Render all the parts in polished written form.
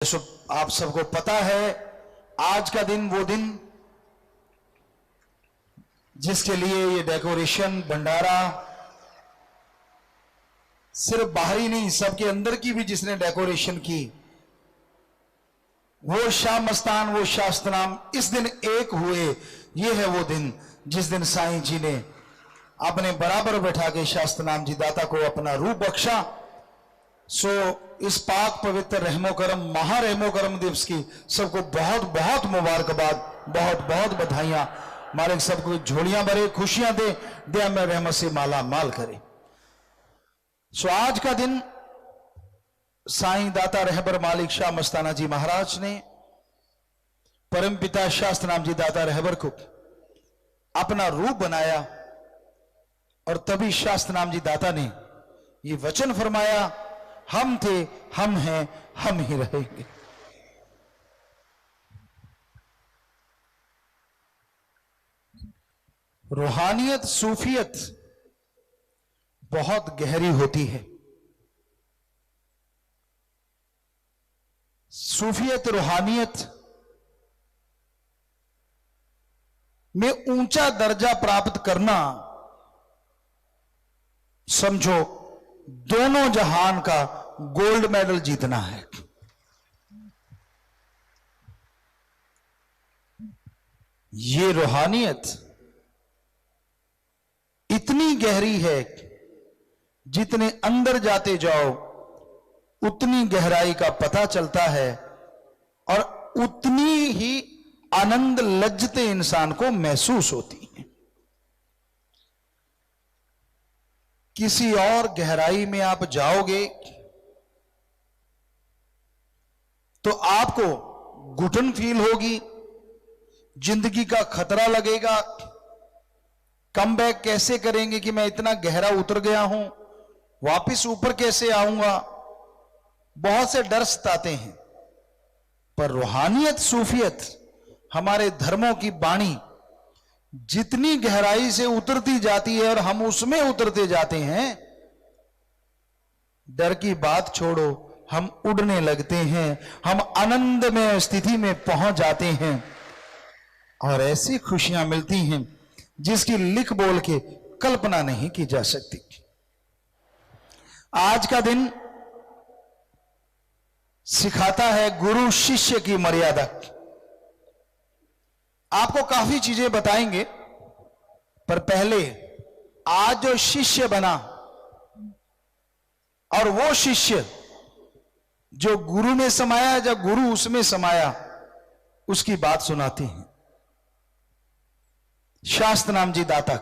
आप सबको पता है आज का दिन वो दिन जिसके लिए ये डेकोरेशन भंडारा सिर्फ बाहरी नहीं सबके अंदर की भी जिसने डेकोरेशन की वो शाह मस्तान वो शास्त्रनाम इस दिन एक हुए। ये है वो दिन जिस दिन साईं जी ने अपने बराबर बैठा के शास्त्रनाम जी दाता को अपना रूप बख्शा। सो इस पाक पवित्र रहमो करम महा रहमो करम दिवस की सबको बहुत बहुत मुबारकबाद, बहुत बहुत बधाइयां। मालिक सबको झोलियां भरे, खुशियां दे, दया में रहमत से माला माल करे। सो आज का दिन साईं दाता रहबर मालिक शाह मस्ताना जी महाराज ने परम पिता शास्त्रनाम जी दाता रहबर को अपना रूप बनाया और तभी शास्त्रनाम जी दाता ने ये वचन फरमाया, हम थे, हम हैं, हम ही रहेंगे। रूहानियत सूफियत बहुत गहरी होती है। सूफियत रूहानियत में ऊंचा दर्जा प्राप्त करना समझो दोनों जहान का गोल्ड मेडल जीतना है। ये रूहानियत इतनी गहरी है जितने अंदर जाते जाओ उतनी गहराई का पता चलता है और उतनी ही आनंद लज्जते इंसान को महसूस होती है। किसी और गहराई में आप जाओगे तो आपको घुटन फील होगी, जिंदगी का खतरा लगेगा। कम बैक कैसे करेंगे कि मैं इतना गहरा उतर गया हूं, वापिस ऊपर कैसे आऊंगा, बहुत से डर सताते हैं। पर रूहानियत सूफियत हमारे धर्मों की बाणी जितनी गहराई से उतरती जाती है और हम उसमें उतरते जाते हैं, डर की बात छोड़ो, हम उड़ने लगते हैं, हम आनंद में स्थिति में पहुंच जाते हैं और ऐसी खुशियां मिलती हैं जिसकी लिख बोल के कल्पना नहीं की जा सकती। आज का दिन सिखाता है गुरु शिष्य की मर्यादा। आपको काफी चीजें बताएंगे, पर पहले आज जो शिष्य बना और वो शिष्य जो गुरु में समाया या गुरु उसमें समाया, उसकी बात सुनाते हैं। शास्त्रनाम जी दाता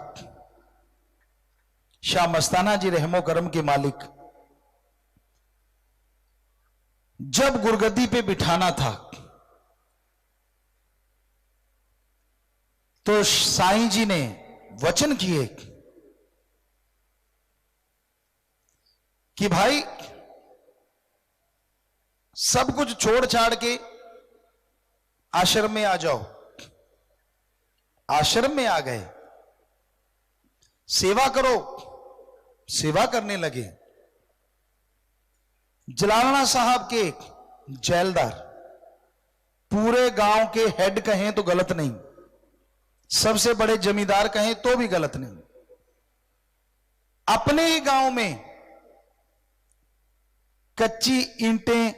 शाह मस्ताना जी रहमो करम के मालिक जब गुरगद्दी पे बिठाना था तो साईं जी ने वचन किए कि भाई सब कुछ छोड़ छाड़ के आश्रम में आ जाओ। आश्रम में आ गए, सेवा करो। सेवा करने लगे। जलालना साहब के जेलदार, पूरे गांव के हेड कहें तो गलत नहीं, सबसे बड़े जमींदार कहें तो भी गलत नहीं, अपने ही गांव में कच्ची ईंटें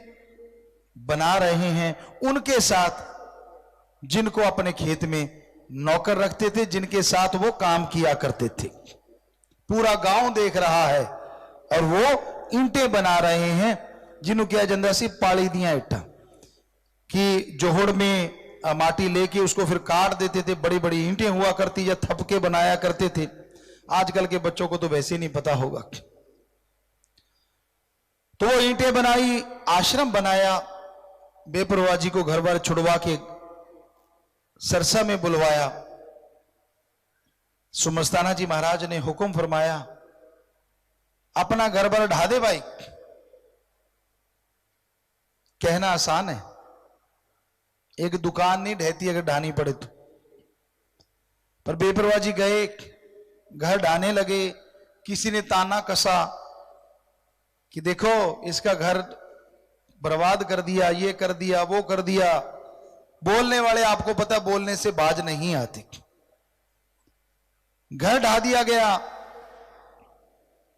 बना रहे हैं, उनके साथ जिनको अपने खेत में नौकर रखते थे, जिनके साथ वो काम किया करते थे। पूरा गांव देख रहा है और वो ईंटें बना रहे हैं जिन्हों क्या जंदा सी पाली दिया इट्टा कि जोहड़ में माटी लेके उसको फिर काट देते थे। बड़ी बड़ी ईंटें हुआ करती या थपके बनाया करते थे। आजकल के बच्चों को तो वैसे नहीं पता होगा। तो वो ईंटें बनाई, आश्रम बनाया, बेपरवाह जी को घर बार छुड़वा के सरसा में बुलवाया। सुमस्ताना जी महाराज ने हुक्म फरमाया, अपना घर बार ढा दे भाई। कहना आसान है, एक दुकान नहीं ढहती अगर ढानी पड़े तो। पर बेपरवाह जी गए, घर ढाने लगे। किसी ने ताना कसा कि देखो इसका घर बर्बाद कर दिया, ये कर दिया, वो कर दिया। बोलने वाले आपको पता बोलने से बाज नहीं आते। घर ढा दिया गया,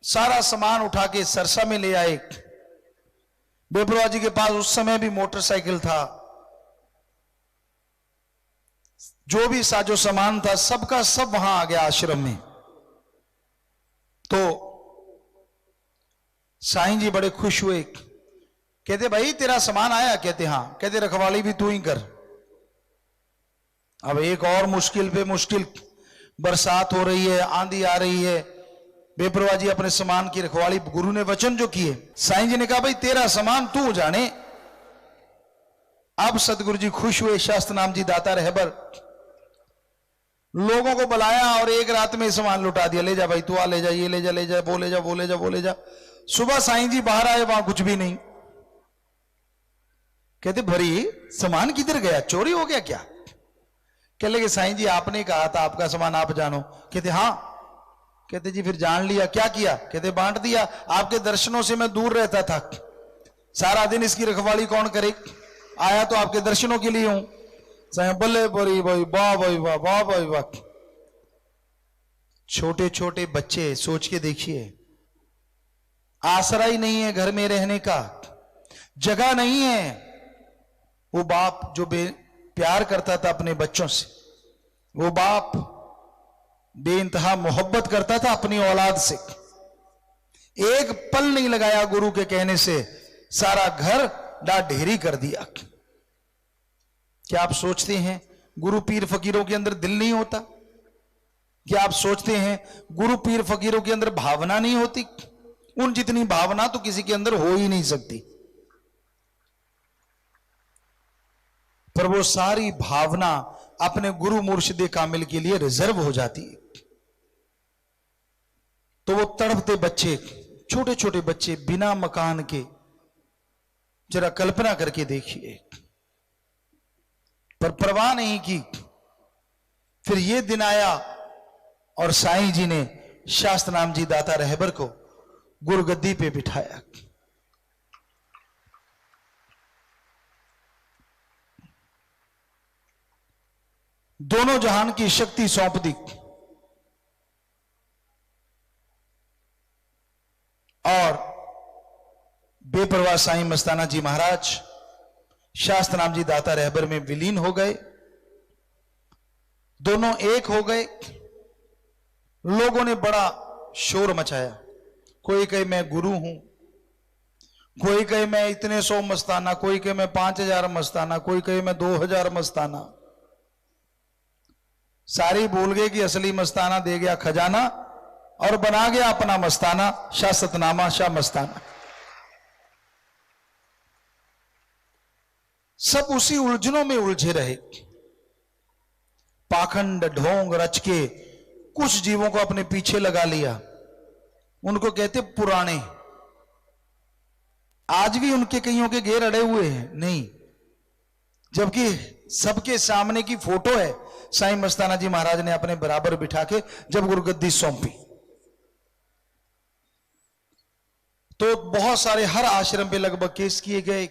सारा सामान उठा के सरसा में ले आए। बेपरवाह जी के पास उस समय भी मोटरसाइकिल था, जो भी साजो सामान था सबका सब वहां आ गया आश्रम में। तो साईं जी बड़े खुश हुए, कहते भाई तेरा सामान आया? कहते हां। कहते रखवाली भी तू ही कर। अब एक और मुश्किल पे मुश्किल, बरसात हो रही है, आंधी आ रही है, बेपरवाह जी अपने सामान की रखवाली, गुरु ने वचन जो किए। साईं जी ने कहा भाई तेरा सामान तू जाने। अब सतगुरु जी खुश हुए, शास्त्र नाम जी दाता रहबर, लोगों को बुलाया और एक रात में सामान लुटा दिया। ले जा भाई तू, आ ले जा, ये ले जा, ले जा, वो ले जा, वो ले जा, वो ले जा। सुबह साईं जी बाहर आए, वहां कुछ भी नहीं। कहते भरी सामान किधर गया, चोरी हो गया क्या? कह लगे साईं जी आपने कहा था आपका सामान आप जानो। कहते हां। कहते जी फिर जान लिया, क्या किया? कहते बांट दिया। आपके दर्शनों से मैं दूर रहता था, सारा दिन इसकी रखवाली कौन करे, आया तो आपके दर्शनों के लिए हूं। साईं बल्ले बरी भाई, वाह भाई वाह, वाह भाई वाह। छोटे छोटे बच्चे, सोच के देखिए, आसरा ही नहीं है घर में रहने का, जगह नहीं है। वो बाप जो प्यार करता था अपने बच्चों से, वो बाप बेइंतहा मोहब्बत करता था अपनी औलाद से, एक पल नहीं लगाया गुरु के कहने से, सारा घर डाट ढेरी कर दिया। क्या आप सोचते हैं गुरु पीर फकीरों के अंदर दिल नहीं होता? क्या आप सोचते हैं गुरु पीर फकीरों के अंदर भावना नहीं होती? उन जितनी भावना तो किसी के अंदर हो ही नहीं सकती, पर वो सारी भावना अपने गुरु मुर्शिदे कामिल के लिए रिजर्व हो जाती है। तो वो तड़पते बच्चे, छोटे छोटे बच्चे बिना मकान के, जरा कल्पना करके देखिए, पर परवाह नहीं की। फिर ये दिन आया और साईं जी ने शास्त्र नाम जी दाता रहबर को गुरुगद्दी पे बिठाया। दोनों जहान की शक्ति सौंप दी और बेपरवाह साईं मस्ताना जी महाराज शास्त्र नाम जी दाता रहबर में विलीन हो गए। दोनों एक हो गए। लोगों ने बड़ा शोर मचाया, कोई कहे मैं गुरु हूं, कोई कहे मैं इतने 100 मस्ताना, कोई कहे मैं 5000 मस्ताना, कोई कहे मैं 2000 मस्ताना। सारी भूल गए कि असली मस्ताना दे गया खजाना और बना गया अपना मस्ताना, शाह सतनामा शाह मस्ताना। सब उसी उलझनों में उलझे रहे, पाखंड ढोंग रच के कुछ जीवों को अपने पीछे लगा लिया। उनको कहते पुराने। आज भी उनके कईयों के घेर अड़े हुए हैं नहीं, जबकि सबके सामने की फोटो है साईं मस्ताना जी महाराज ने अपने बराबर बिठा के जब गुरुगद्दी सौंपी। तो बहुत सारे हर आश्रम पे लगभग केस किए गए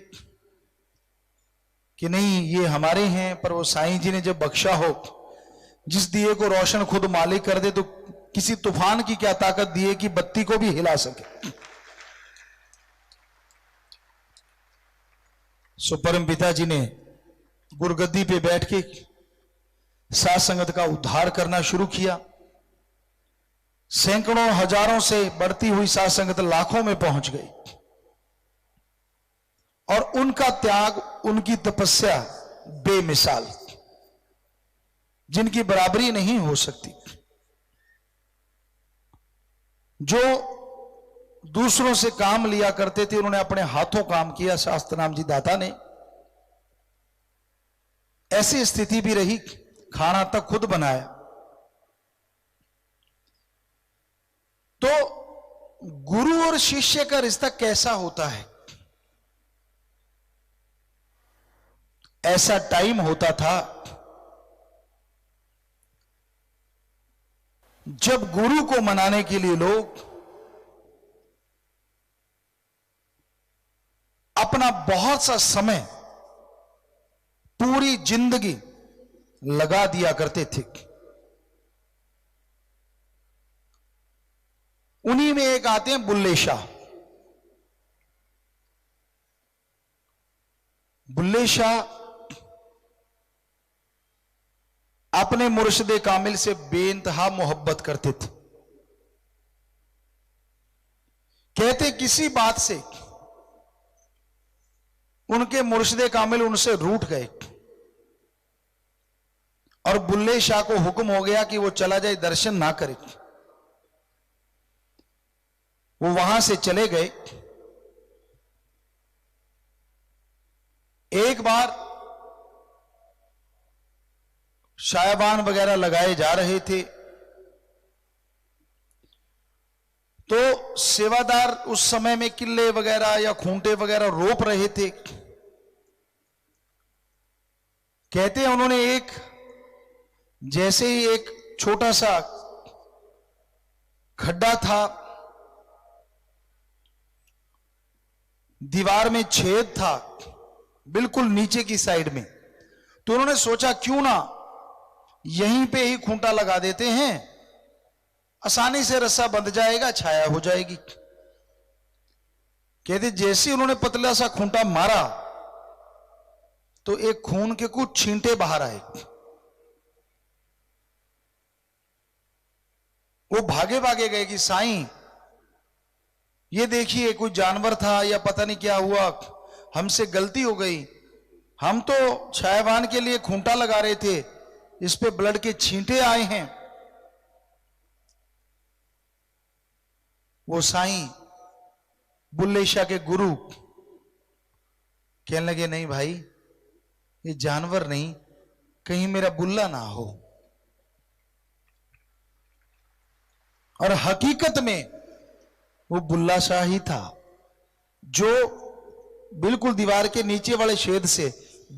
कि नहीं ये हमारे हैं, पर वो साईं जी ने जब बख्शा हो, जिस दिए को रोशन खुद मालिक कर दे, तो किसी तूफान की क्या ताकत दिए कि बत्ती को भी हिला सके। सो परम पिता जी ने गुरुगद्दी पे बैठ के साध संगत का उद्धार करना शुरू किया। सैकड़ों हजारों से बढ़ती हुई साध संगत लाखों में पहुंच गई और उनका त्याग, उनकी तपस्या बेमिसाल, जिनकी बराबरी नहीं हो सकती। जो दूसरों से काम लिया करते थे, उन्होंने अपने हाथों काम किया शास्त्र नाम जी दाता ने। ऐसी स्थिति भी रही, खाना तक खुद बनाया। तो गुरु और शिष्य का रिश्ता कैसा होता है? ऐसा टाइम होता था जब गुरु को मनाने के लिए लोग अपना अपना बहुत सा समय, पूरी जिंदगी लगा दिया करते थे। उन्हीं में एक आते हैं बुल्ले शाह। बुल्ले शाह अपने मुर्शिद कामिल से बेइंतहा मोहब्बत करते थे। कहते किसी बात से उनके मुर्शिद कामिल उनसे रूठ गए और बुल्ले शाह को हुक्म हो गया कि वो चला जाए, दर्शन ना करे। वो वहां से चले गए। एक बार शायबान वगैरह लगाए जा रहे थे तो सेवादार उस समय में किले वगैरह या खूंटे वगैरह रोप रहे थे। कहते हैं उन्होंने जैसे ही एक छोटा सा खड्डा था, दीवार में छेद था बिल्कुल नीचे की साइड में, तो उन्होंने सोचा क्यों ना यहीं पे ही खूंटा लगा देते हैं, आसानी से रस्सा बंध जाएगा, छाया हो जाएगी। कहते जैसे ही उन्होंने पतला सा खूंटा मारा तो एक खून के कुछ छींटे बाहर आए। वो भागे भागे गए कि साईं ये देखिए कोई जानवर था या पता नहीं क्या हुआ, हमसे गलती हो गई, हम तो छायावान के लिए खूंटा लगा रहे थे, इस पे ब्लड के छींटे आए हैं। वो साईं बुल्ले शाह के गुरु कहने लगे नहीं भाई, ये जानवर नहीं, कहीं मेरा बुल्ला ना हो। और हकीकत में वो बुल्ला शाह ही था जो बिल्कुल दीवार के नीचे वाले छेद से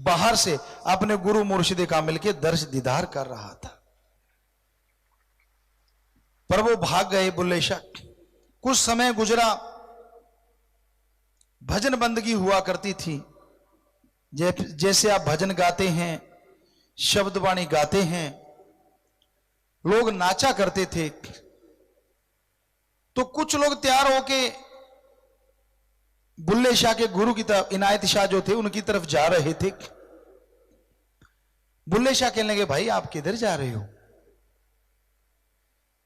बाहर से अपने गुरु मुर्शिद कामिल के दर्श दीदार कर रहा था। पर वो भाग गए बुल्ले शाह। कुछ समय गुजरा, भजन बंदगी हुआ करती थी। जैसे आप भजन गाते हैं, शब्द वाणी गाते हैं, लोग नाचा करते थे, तो कुछ लोग तैयार होके बुल्ले शाह के गुरु की तरफ, इनायत शाह जो थे उनकी तरफ जा रहे थे। बुल्ले शाह कहने लगे भाई आप किधर जा रहे हो?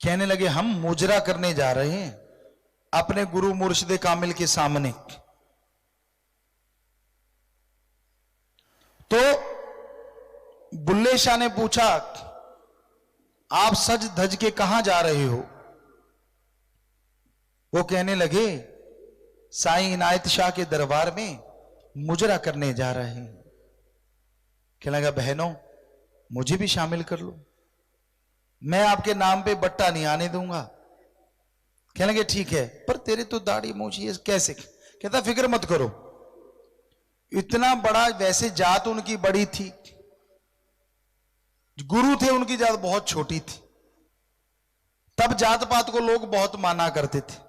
कहने लगे हम मुजरा करने जा रहे हैं अपने गुरु मुर्शिद कामिल के सामने। तो बुल्ले शाह ने पूछा आप सज धज के कहां जा रहे हो? वो कहने लगे साईं इनायत शाह के दरबार में मुजरा करने जा रहे हैं। कहने लगा बहनों मुझे भी शामिल कर लो, मैं आपके नाम पे बट्टा नहीं आने दूंगा। कहने लगे ठीक है, पर तेरे तो दाढ़ी मूंछ ये कैसे? कहता फिक्र मत करो, इतना बड़ा, वैसे जात उनकी बड़ी थी, गुरु थे उनकी जात बहुत छोटी थी, तब जात पात को लोग बहुत माना करते थे,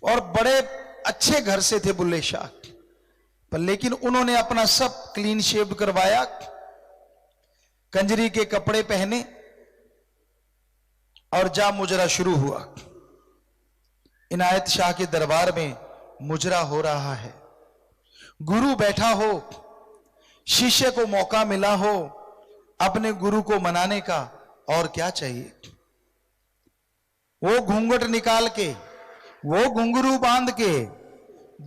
और बड़े अच्छे घर से थे बुल्ले शाह। पर लेकिन उन्होंने अपना सब क्लीन शेव करवाया, कंजरी के कपड़े पहने और जा मुजरा शुरू हुआ। इनायत शाह के दरबार में मुजरा हो रहा है, गुरु बैठा हो, शिष्य को मौका मिला हो अपने गुरु को मनाने का, और क्या चाहिए। वो घूंघट निकाल के, वो घुंघरू बांध के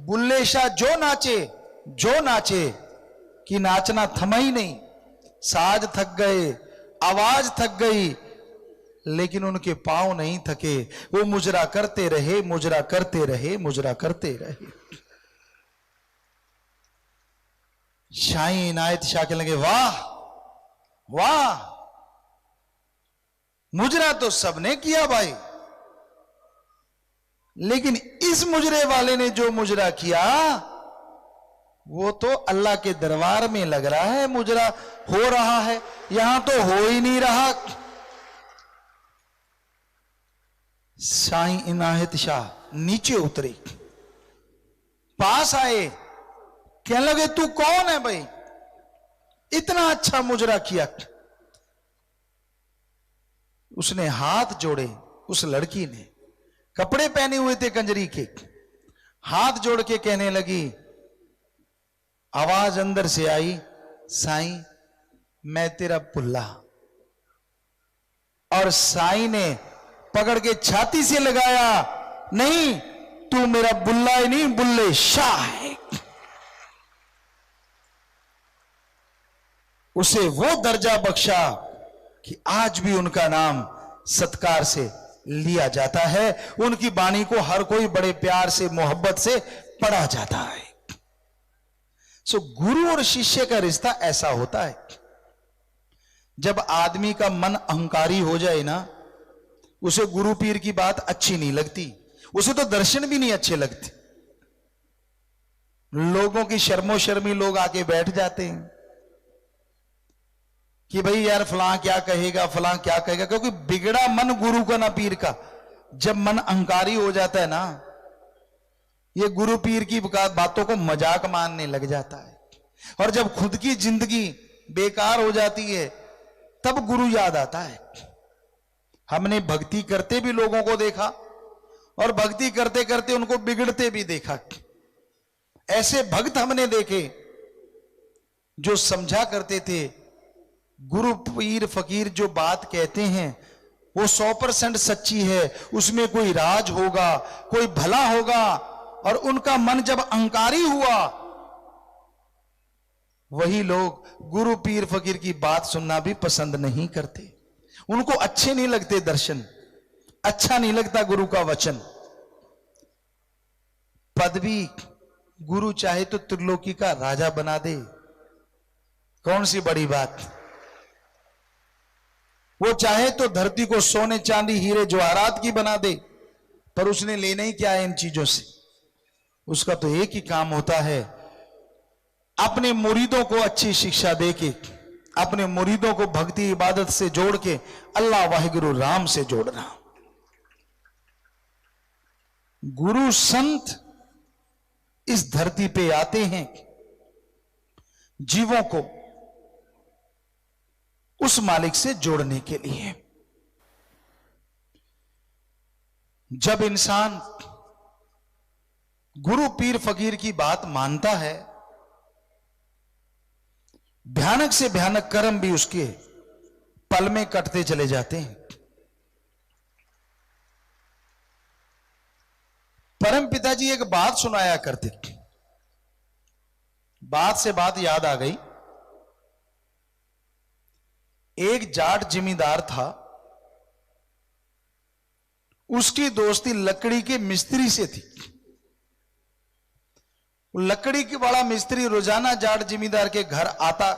बुल्ले शाह जो नाचे कि नाचना थमा ही नहीं। साज थक गए, आवाज थक गई, लेकिन उनके पांव नहीं थके। वो मुजरा करते रहे, मुजरा करते रहे, मुजरा करते रहे। शाही इनायत शाह के लगे वाह वाह, मुजरा तो सबने किया भाई, लेकिन इस मुजरे वाले ने जो मुजरा किया वो तो अल्लाह के दरबार में लग रहा है मुजरा हो रहा है, यहां तो हो ही नहीं रहा। शाही इनायत शाह नीचे उतरे, पास आए, कहने लगे तू कौन है भाई, इतना अच्छा मुजरा किया। उसने हाथ जोड़े, उस लड़की ने, कपड़े पहने हुए थे कंजरी के, हाथ जोड़ के कहने लगी, आवाज अंदर से आई, साईं मैं तेरा पुल्ला। और साईं ने पकड़ के छाती से लगाया, नहीं तू मेरा बुल्ला ही नहीं, बुल्ले शाह है। उसे वो दर्जा बख्शा कि आज भी उनका नाम सत्कार से लिया जाता है, उनकी वाणी को हर कोई बड़े प्यार से, मोहब्बत से पढ़ा जाता है। सो गुरु और शिष्य का रिश्ता ऐसा होता है। जब आदमी का मन अहंकारी हो जाए ना, उसे गुरु पीर की बात अच्छी नहीं लगती, उसे तो दर्शन भी नहीं अच्छे लगते। लोगों की शर्मो शर्मी लोग आके बैठ जाते हैं कि भाई यार फलां क्या कहेगा, फलां क्या कहेगा, क्योंकि बिगड़ा मन गुरु का ना पीर का। जब मन अहंकारी हो जाता है ना, ये गुरु पीर की बातों को मजाक मानने लग जाता है। और जब खुद की जिंदगी बेकार हो जाती है, तब गुरु याद आता है। हमने भक्ति करते भी लोगों को देखा और भक्ति करते करते उनको बिगड़ते भी देखा। ऐसे भक्त हमने देखे जो समझा करते थे गुरु पीर फकीर जो बात कहते हैं वो 100% सच्ची है, उसमें कोई राज होगा, कोई भला होगा। और उनका मन जब अहंकारी हुआ, वही लोग गुरु पीर फकीर की बात सुनना भी पसंद नहीं करते। उनको अच्छे नहीं लगते दर्शन, अच्छा नहीं लगता गुरु का वचन। पदवी गुरु चाहे तो त्रिलोकी का राजा बना दे, कौन सी बड़ी बात। वो चाहे तो धरती को सोने चांदी हीरे जवाहरात की बना दे, पर उसने लेना ही क्या है इन चीजों से। उसका तो एक ही काम होता है, अपने मुरीदों को अच्छी शिक्षा देके, अपने मुरीदों को भक्ति इबादत से जोड़ के अल्लाह वाहिगुरु राम से जोड़ना। गुरु संत इस धरती पे आते हैं जीवों को उस मालिक से जोड़ने के लिए। जब इंसान गुरु पीर फकीर की बात मानता है, भयानक से भयानक कर्म भी उसके पल में कटते चले जाते हैं। परम पिताजी एक बात सुनाया करते, बात से बात याद आ गई। एक जाट जिमींदार था, उसकी दोस्ती लकड़ी के मिस्त्री से थी। लकड़ी के वाला मिस्त्री रोजाना जाट जिमींदार के घर आता,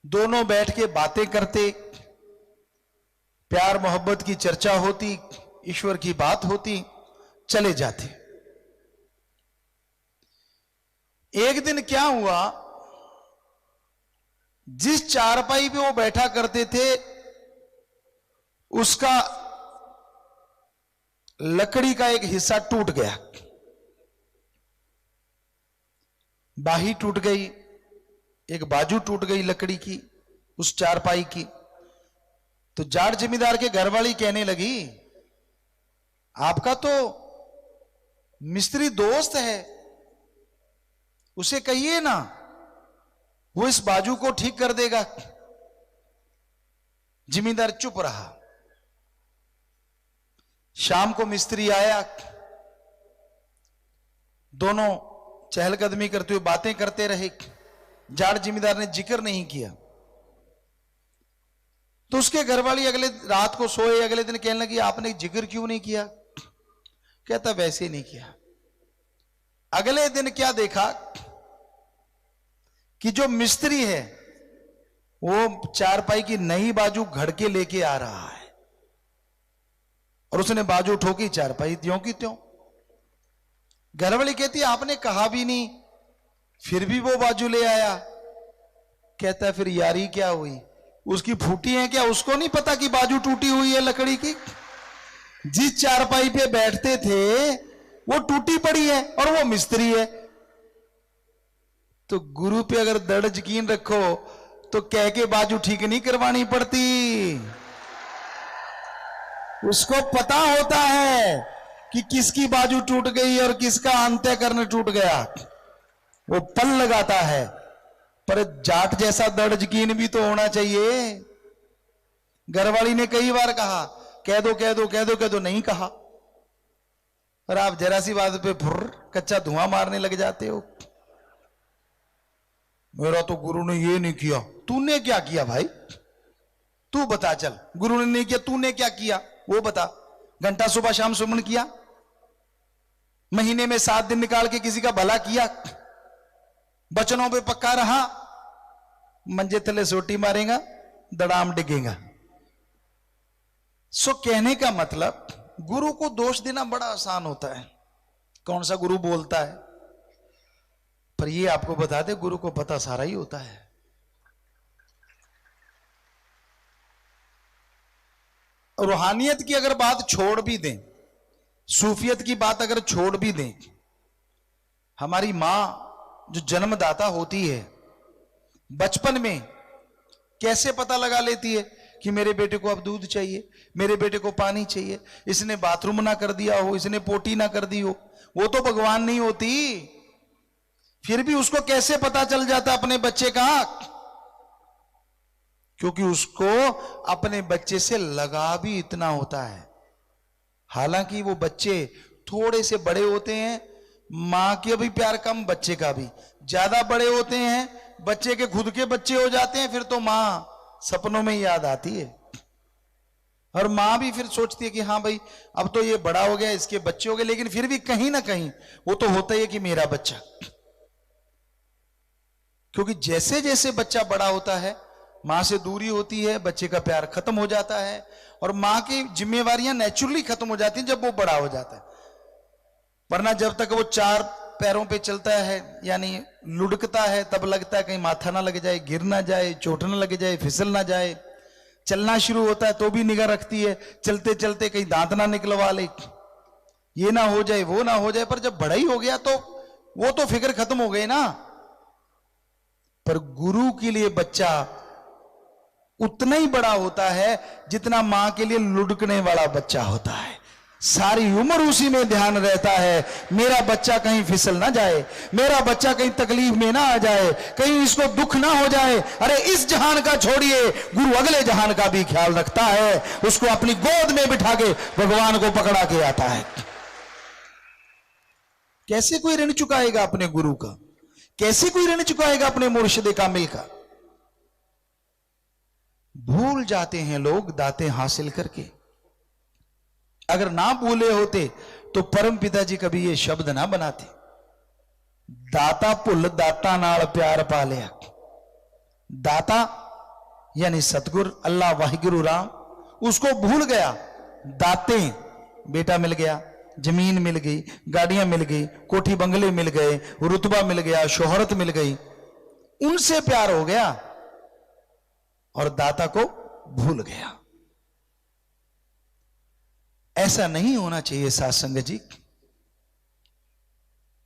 दोनों बैठ के बातें करते, प्यार मोहब्बत की चर्चा होती, ईश्वर की बात होती, चले जाते। एक दिन क्या हुआ, जिस चारपाई पे वो बैठा करते थे उसका लकड़ी का एक हिस्सा टूट गया, बाही टूट गई, एक बाजू टूट गई लकड़ी की उस चारपाई की। तो जाट जमींदार के घरवाली कहने लगी, आपका तो मिस्त्री दोस्त है, उसे कहिए ना, वो इस बाजू को ठीक कर देगा। जिमींदार चुप रहा। शाम को मिस्त्री आया, दोनों चहलकदमी करते हुए बातें करते रहे। जाट जिमींदार ने जिक्र नहीं किया। तो उसके घरवाली अगले रात को सोए, अगले दिन कहने लगी, आपने जिक्र क्यों नहीं किया? कहता वैसे ही नहीं किया। अगले दिन क्या देखा कि जो मिस्त्री है वो चारपाई की नई बाजू घड़ के लेके आ रहा है और उसने बाजू ठोकी, चारपाई त्यों की त्यों। घरवाली कहती आपने कहा भी नहीं, फिर भी वो बाजू ले आया। कहता फिर यारी क्या हुई, उसकी फूटी है क्या, उसको नहीं पता कि बाजू टूटी हुई है लकड़ी की। जिस चारपाई पे बैठते थे वो टूटी पड़ी है और वो मिस्त्री है। तो गुरु पे अगर दृढ़ यकीन रखो तो कह के बाजू ठीक नहीं करवानी पड़ती। उसको पता होता है कि किसकी बाजू टूट गई और किसका अंतःकरण टूट गया, वो पल लगाता है। पर जाट जैसा दृढ़ यकीन भी तो होना चाहिए। घरवाली ने कई बार कहा कह दो कह दो कह दो कह दो, नहीं कहा, और आप जरा सी बात पे फुर कच्चा धुआं मारने लग जाते हो। मेरा तो गुरु ने ये नहीं किया। तूने क्या किया भाई, तू बता। चल, गुरु ने नहीं किया, तूने क्या किया वो बता। घंटा सुबह शाम सुमन किया, महीने में 7 दिन निकाल के किसी का भला किया, बचनों पे पक्का रहा, मंजे तले सोटी मारेगा, दड़ाम डिगेगा। सो कहने का मतलब, गुरु को दोष देना बड़ा आसान होता है। कौन सा गुरु बोलता है, पर ये आपको बता दे गुरु को पता सारा ही होता है। रूहानियत की अगर बात छोड़ भी दें, सूफियत की बात अगर छोड़ भी दें, हमारी मां जो जन्मदाता होती है, बचपन में कैसे पता लगा लेती है कि मेरे बेटे को अब दूध चाहिए, मेरे बेटे को पानी चाहिए, इसने बाथरूम ना कर दिया हो, इसने पोटी ना कर दी हो। वो तो भगवान नहीं होती, फिर भी उसको कैसे पता चल जाता अपने बच्चे का? क्योंकि उसको अपने बच्चे से लगाव भी इतना होता है। हालांकि वो बच्चे थोड़े से बड़े होते हैं, मां के भी प्यार कम, बच्चे का भी ज्यादा बड़े होते हैं, बच्चे के खुद के बच्चे हो जाते हैं, फिर तो मां सपनों में याद आती है। और मां भी फिर सोचती है कि हाँ भाई अब तो ये बड़ा हो गया, इसके बच्चे हो गए, लेकिन फिर भी कहीं ना कहीं वो तो होता ही है कि मेरा बच्चा। क्योंकि जैसे जैसे बच्चा बड़ा होता है, मां से दूरी होती है, बच्चे का प्यार खत्म हो जाता है, और मां की जिम्मेवारियां नेचुरली खत्म हो जाती हैं जब वो बड़ा हो जाता है। वरना जब तक वो 4 पैरों पे चलता है, यानी लुढ़कता है, तब लगता है कहीं माथा ना लग जाए, गिर ना जाए, चोट ना लग जाए, फिसल ना जाए। चलना शुरू होता है तो भी निगाह रखती है, चलते चलते कहीं दांत ना निकलवा ले, ये ना हो जाए, वो ना हो जाए। पर जब बड़ा ही हो गया तो वो तो फिक्र खत्म हो गई ना। पर गुरु के लिए बच्चा उतना ही बड़ा होता है जितना मां के लिए लुढ़कने वाला बच्चा होता है। सारी उम्र उसी में ध्यान रहता है, मेरा बच्चा कहीं फिसल ना जाए, मेरा बच्चा कहीं तकलीफ में ना आ जाए, कहीं इसको दुख ना हो जाए। अरे इस जहान का छोड़िए, गुरु अगले जहान का भी ख्याल रखता है। उसको अपनी गोद में बिठा के भगवान को पकड़ा के आता है। कैसे कोई ऋण चुकाएगा अपने गुरु का? कैसे कोई ऋण चुकाएगा अपने मुर्शिद कामिल का? भूल जाते हैं लोग दाते हासिल करके। अगर ना भूले होते तो परम पिता जी कभी ये शब्द ना बनाते, दाता भुल दाता नाल प्यार पा लिया। दाता यानी सतगुर अल्लाह वाहिगुरु राम, उसको भूल गया। दाते, बेटा मिल गया, जमीन मिल गई, गाड़ियां मिल गई, कोठी बंगले मिल गए, रुतबा मिल गया, शोहरत मिल गई, उनसे प्यार हो गया और दाता को भूल गया। ऐसा नहीं होना चाहिए साथ संगत जी।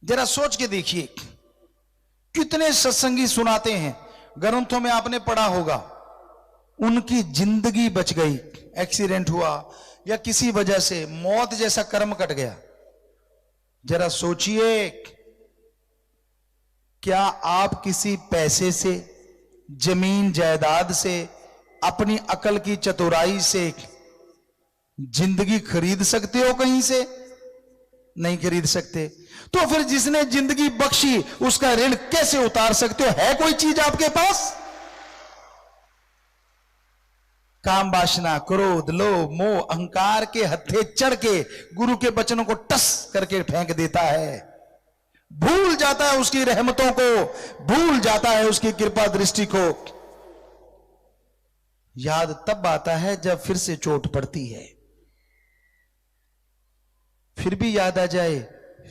जरा सोच के देखिए, कितने सत्संगी सुनाते हैं, ग्रंथों में आपने पढ़ा होगा, उनकी जिंदगी बच गई, एक्सीडेंट हुआ या किसी वजह से मौत जैसा कर्म कट गया। जरा सोचिए, क्या आप किसी पैसे से, जमीन जायदाद से, अपनी अकल की चतुराई से जिंदगी खरीद सकते हो? कहीं से नहीं खरीद सकते। तो फिर जिसने जिंदगी बख्शी उसका ऋण कैसे उतार सकते हो? है कोई चीज आपके पास? काम वासना, क्रोध, लोभ, मोह, अहंकार के हत्थे चढ़ के गुरु के वचनों को टस करके फेंक देता है। भूल जाता है उसकी रहमतों को, भूल जाता है उसकी कृपा दृष्टि को। याद तब आता है जब फिर से चोट पड़ती है। फिर भी याद आ जाए,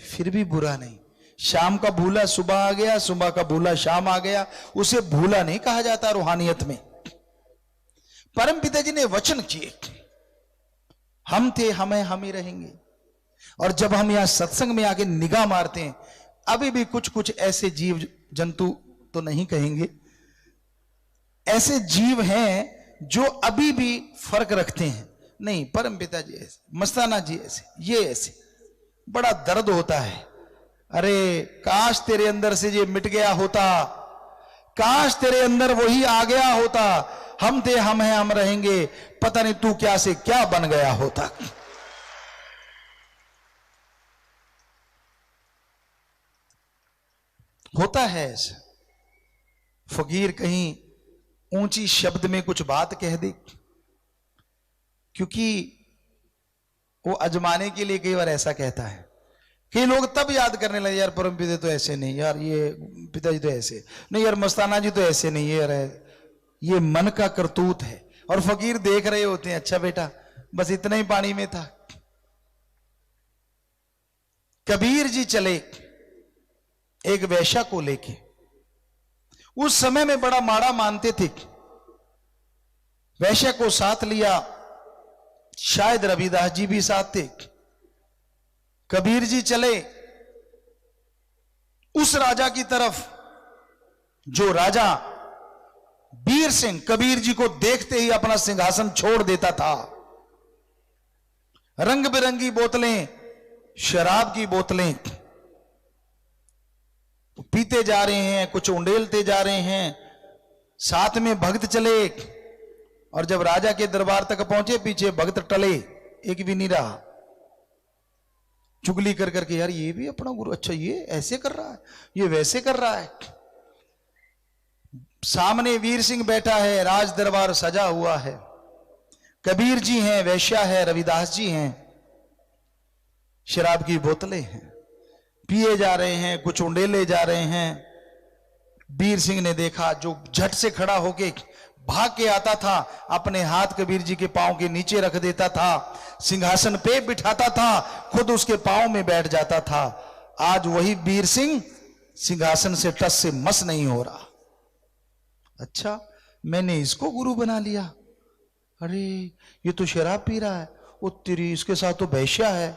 फिर भी बुरा नहीं। शाम का भूला सुबह आ गया, सुबह का भूला शाम आ गया, उसे भूला नहीं कहा जाता रूहानियत में। परम पिता जी ने वचन किए, हम थे हमें हम ही रहेंगे, और जब हम यहां सत्संग में आके निगाह मारते हैं, अभी भी कुछ कुछ ऐसे जीव जंतु तो नहीं कहेंगे, ऐसे जीव हैं जो अभी भी फर्क रखते हैं, नहीं परम पिता जी ऐसे, मस्ताना जी ऐसे, ये ऐसे। बड़ा दर्द होता है। अरे काश तेरे अंदर से ये मिट गया होता, काश तेरे अंदर वही आ गया होता। हम थे, हम हैं, हम रहेंगे, पता नहीं तू क्या से क्या बन गया होता। होता है ऐसा। फकीर कहीं ऊंची शब्द में कुछ बात कह दे, क्योंकि वो अजमाने के लिए कई बार ऐसा कहता है। कई लोग तब याद करने लगे, यार परम पिता तो ऐसे नहीं, यार ये पिताजी तो ऐसे नहीं, यार मस्ताना जी तो ऐसे नहीं, यार ये मन का करतूत है। और फकीर देख रहे होते हैं, अच्छा बेटा बस इतना ही पानी में था। कबीर जी चले एक वैश्या को लेके, उस समय में बड़ा माड़ा मानते थे। वैश्या को साथ लिया, शायद रविदास जी भी साथ थे। कबीर जी चले उस राजा की तरफ जो राजा बीर सिंह कबीर जी को देखते ही अपना सिंहासन छोड़ देता था। रंग बिरंगी बोतलें, शराब की बोतलें पीते जा रहे हैं, कुछ उंडेलते जा रहे हैं, साथ में भक्त चले। और जब राजा के दरबार तक पहुंचे, पीछे भक्त टले, एक भी नहीं रहा। चुगली कर करके, यार ये भी अपना गुरु, अच्छा ये ऐसे कर रहा है, ये वैसे कर रहा है। सामने वीर सिंह बैठा है, राज दरबार सजा हुआ है, कबीर जी हैं, वैश्या है, रविदास जी हैं, शराब की बोतलें हैं, पिए जा रहे हैं, कुछ उंडेले जा रहे हैं। वीर सिंह ने देखा, जो झट से खड़ा होके भाग के आता था, अपने हाथ कबीर जी के पांव के नीचे रख देता था, सिंहासन पे बिठाता था, खुद उसके पांव में बैठ जाता था। आज वही वीर सिंह सिंहासन से टस से मस नहीं हो रहा। अच्छा मैंने इसको गुरु बना लिया, अरे ये तो शराब पी रहा है, वो तेरी इसके साथ तो वैश्या है,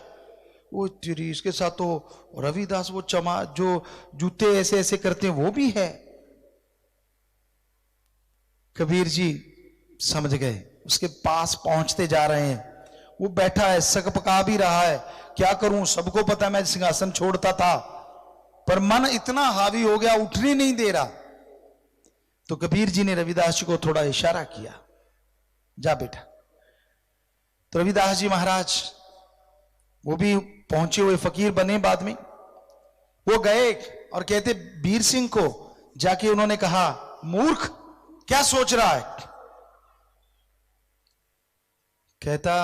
वो तेरी इसके साथ तो रविदास, वो चमा जो जूते ऐसे ऐसे करते हैं वो भी है। कबीर जी समझ गए, उसके पास पहुंचते जा रहे हैं। वो बैठा है, सक पका भी रहा है, क्या करूं, सबको पता है मैं सिंहासन छोड़ता था, पर मन इतना हावी हो गया, उठने नहीं दे रहा। तो कबीर जी ने रविदास जी को थोड़ा इशारा किया, जा बेटा। तो रविदास जी महाराज वो भी पहुंचे हुए फकीर बने बाद में, वो गए और कहते वीर सिंह को जाके उन्होंने कहा, मूर्ख क्या सोच रहा है? कहता,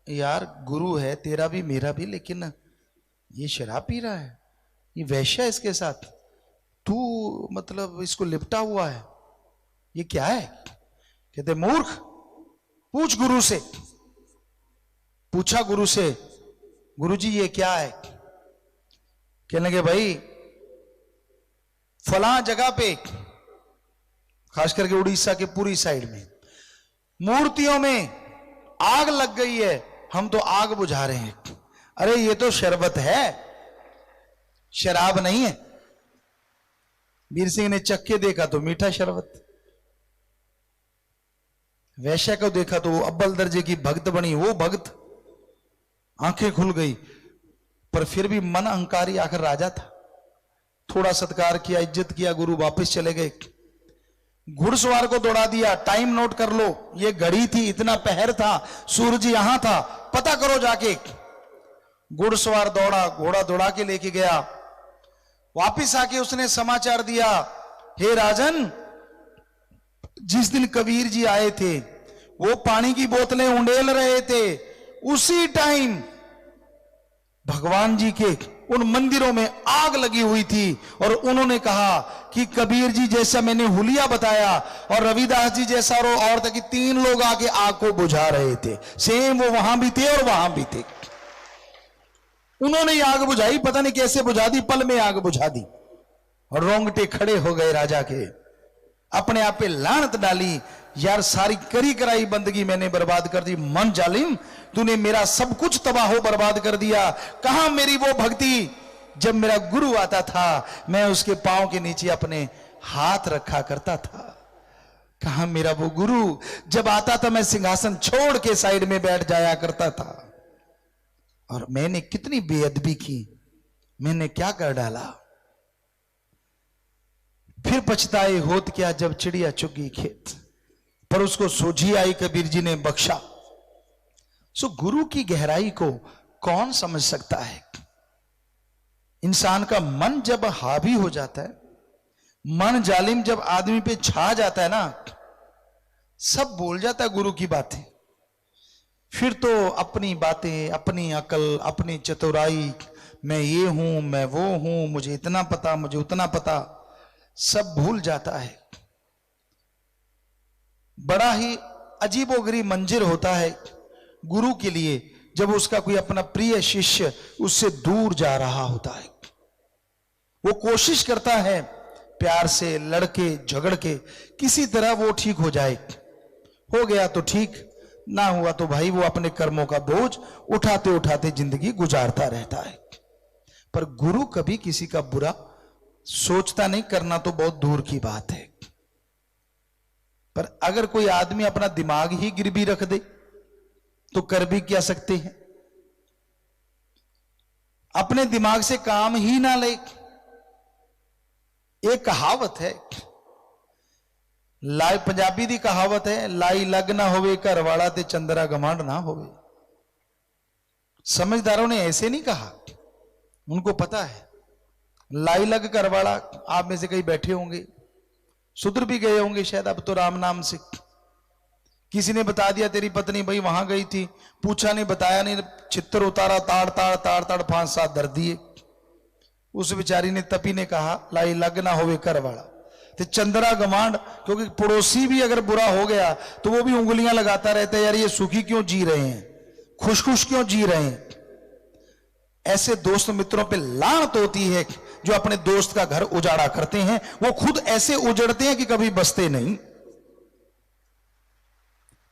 यार गुरु है तेरा भी मेरा भी, लेकिन ये शराब पी रहा है, ये वैश्या इसके साथ, तू मतलब इसको लिपटा हुआ है, ये क्या है? कहते मूर्ख, पूछ गुरु से। पूछा गुरु से, गुरुजी ये क्या है? कहने लगे भाई फलां जगह पे, खास करके उड़ीसा के पूरी साइड में मूर्तियों में आग लग गई है, हम तो आग बुझा रहे हैं। अरे ये तो शरबत है, शराब नहीं है। वीर सिंह ने चख के देखा तो मीठा शरबत। वैश्या को देखा तो वो अव्वल दर्जे की भक्त बनी, वो भक्त, आंखें खुल गई, पर फिर भी मन अहंकारी, आखिर राजा था। थोड़ा सत्कार किया, इज्जत किया, गुरु वापस चले गए। घुड़सवार को दौड़ा दिया, टाइम नोट कर लो, ये घड़ी थी, इतना पहर था, सूरज यहां था, पता करो जाके। घुड़सवार दौड़ा, घोड़ा दौड़ा के लेके गया, वापिस आके उसने समाचार दिया, हे राजन, जिस दिन कबीर जी आए थे वो पानी की बोतलें उंडेल रहे थे, उसी टाइम भगवान जी के उन मंदिरों में आग लगी हुई थी, और उन्होंने कहा कि कबीर जी जैसा मैंने हुलिया बताया और रविदास जी जैसा और था कि 3 लोग आके आग को बुझा रहे थे, सेम वो वहां भी थे और वहां भी थे। उन्होंने आग बुझाई, पता नहीं कैसे बुझा दी, पल में आग बुझा दी, और रोंगटे खड़े हो गए राजा के। अपने आप पे लानत डाली, यार सारी करी कराई बंदगी मैंने बर्बाद कर दी, मन जालिम तूने मेरा सब कुछ तबाह बर्बाद कर दिया। कहां मेरी वो भक्ति, जब मेरा गुरु आता था मैं उसके पांव के नीचे अपने हाथ रखा करता था। कहां मेरा वो गुरु, जब आता था मैं सिंहासन छोड़ के साइड में बैठ जाया करता था। और मैंने कितनी बेअदबी की, मैंने क्या कर डाला। फिर पछताए होत क्या जब चिड़िया चुगी खेत, पर उसको सोझी आई कबीर जी ने बख्शा। सो गुरु की गहराई को कौन समझ सकता है। इंसान का मन जब हावी हो जाता है, मन जालिम जब आदमी पे छा जाता है ना, सब भूल जाता है गुरु की बातें। फिर तो अपनी बातें, अपनी अकल, अपनी चतुराई, मैं ये हूं, मैं वो हूं, मुझे इतना पता, मुझे उतना पता, सब भूल जाता है। बड़ा ही अजीबोगरीब मंजर होता है गुरु के लिए जब उसका कोई अपना प्रिय शिष्य उससे दूर जा रहा होता है। वो कोशिश करता है प्यार से लड़के झगड़ के किसी तरह वो ठीक हो जाए। हो गया तो ठीक, ना हुआ तो भाई वो अपने कर्मों का बोझ उठाते उठाते जिंदगी गुजारता रहता है। पर गुरु कभी किसी का बुरा सोचता नहीं, करना तो बहुत दूर की बात है। पर अगर कोई आदमी अपना दिमाग ही गिरवी रख दे तो कर भी क्या सकते हैं। अपने दिमाग से काम ही ना ले। एक कहावत है, लाई पंजाबी दी कहावत है, लाई लग ना होवे घर वाला ते चंदरा गमांड ना होवे। समझदारों ने ऐसे नहीं कहा, उनको पता है लाई लग घर वाला। आप में से कई बैठे होंगे, सुधर भी गए होंगे शायद अब तो राम नाम से। किसी ने बता दिया तेरी पत्नी भाई वहां गई थी, पूछा नहीं, बताया नहीं, चित्तर उतारा, ताड़ ताड़ ताड़ ताड़ 5-7 दर दिए। उस बेचारी ने तपी ने कहा लाई लग ना होवे घर वाला ते चंद्रा गमांड, क्योंकि पड़ोसी भी अगर बुरा हो गया तो वो भी उंगलियां लगाता रहता है, यार ये सुखी क्यों जी रहे हैं, खुश खुश क्यों जी रहे हैं। ऐसे दोस्त मित्रों पे लानत होती है जो अपने दोस्त का घर उजाड़ा करते हैं। वो खुद ऐसे उजड़ते हैं कि कभी बसते नहीं।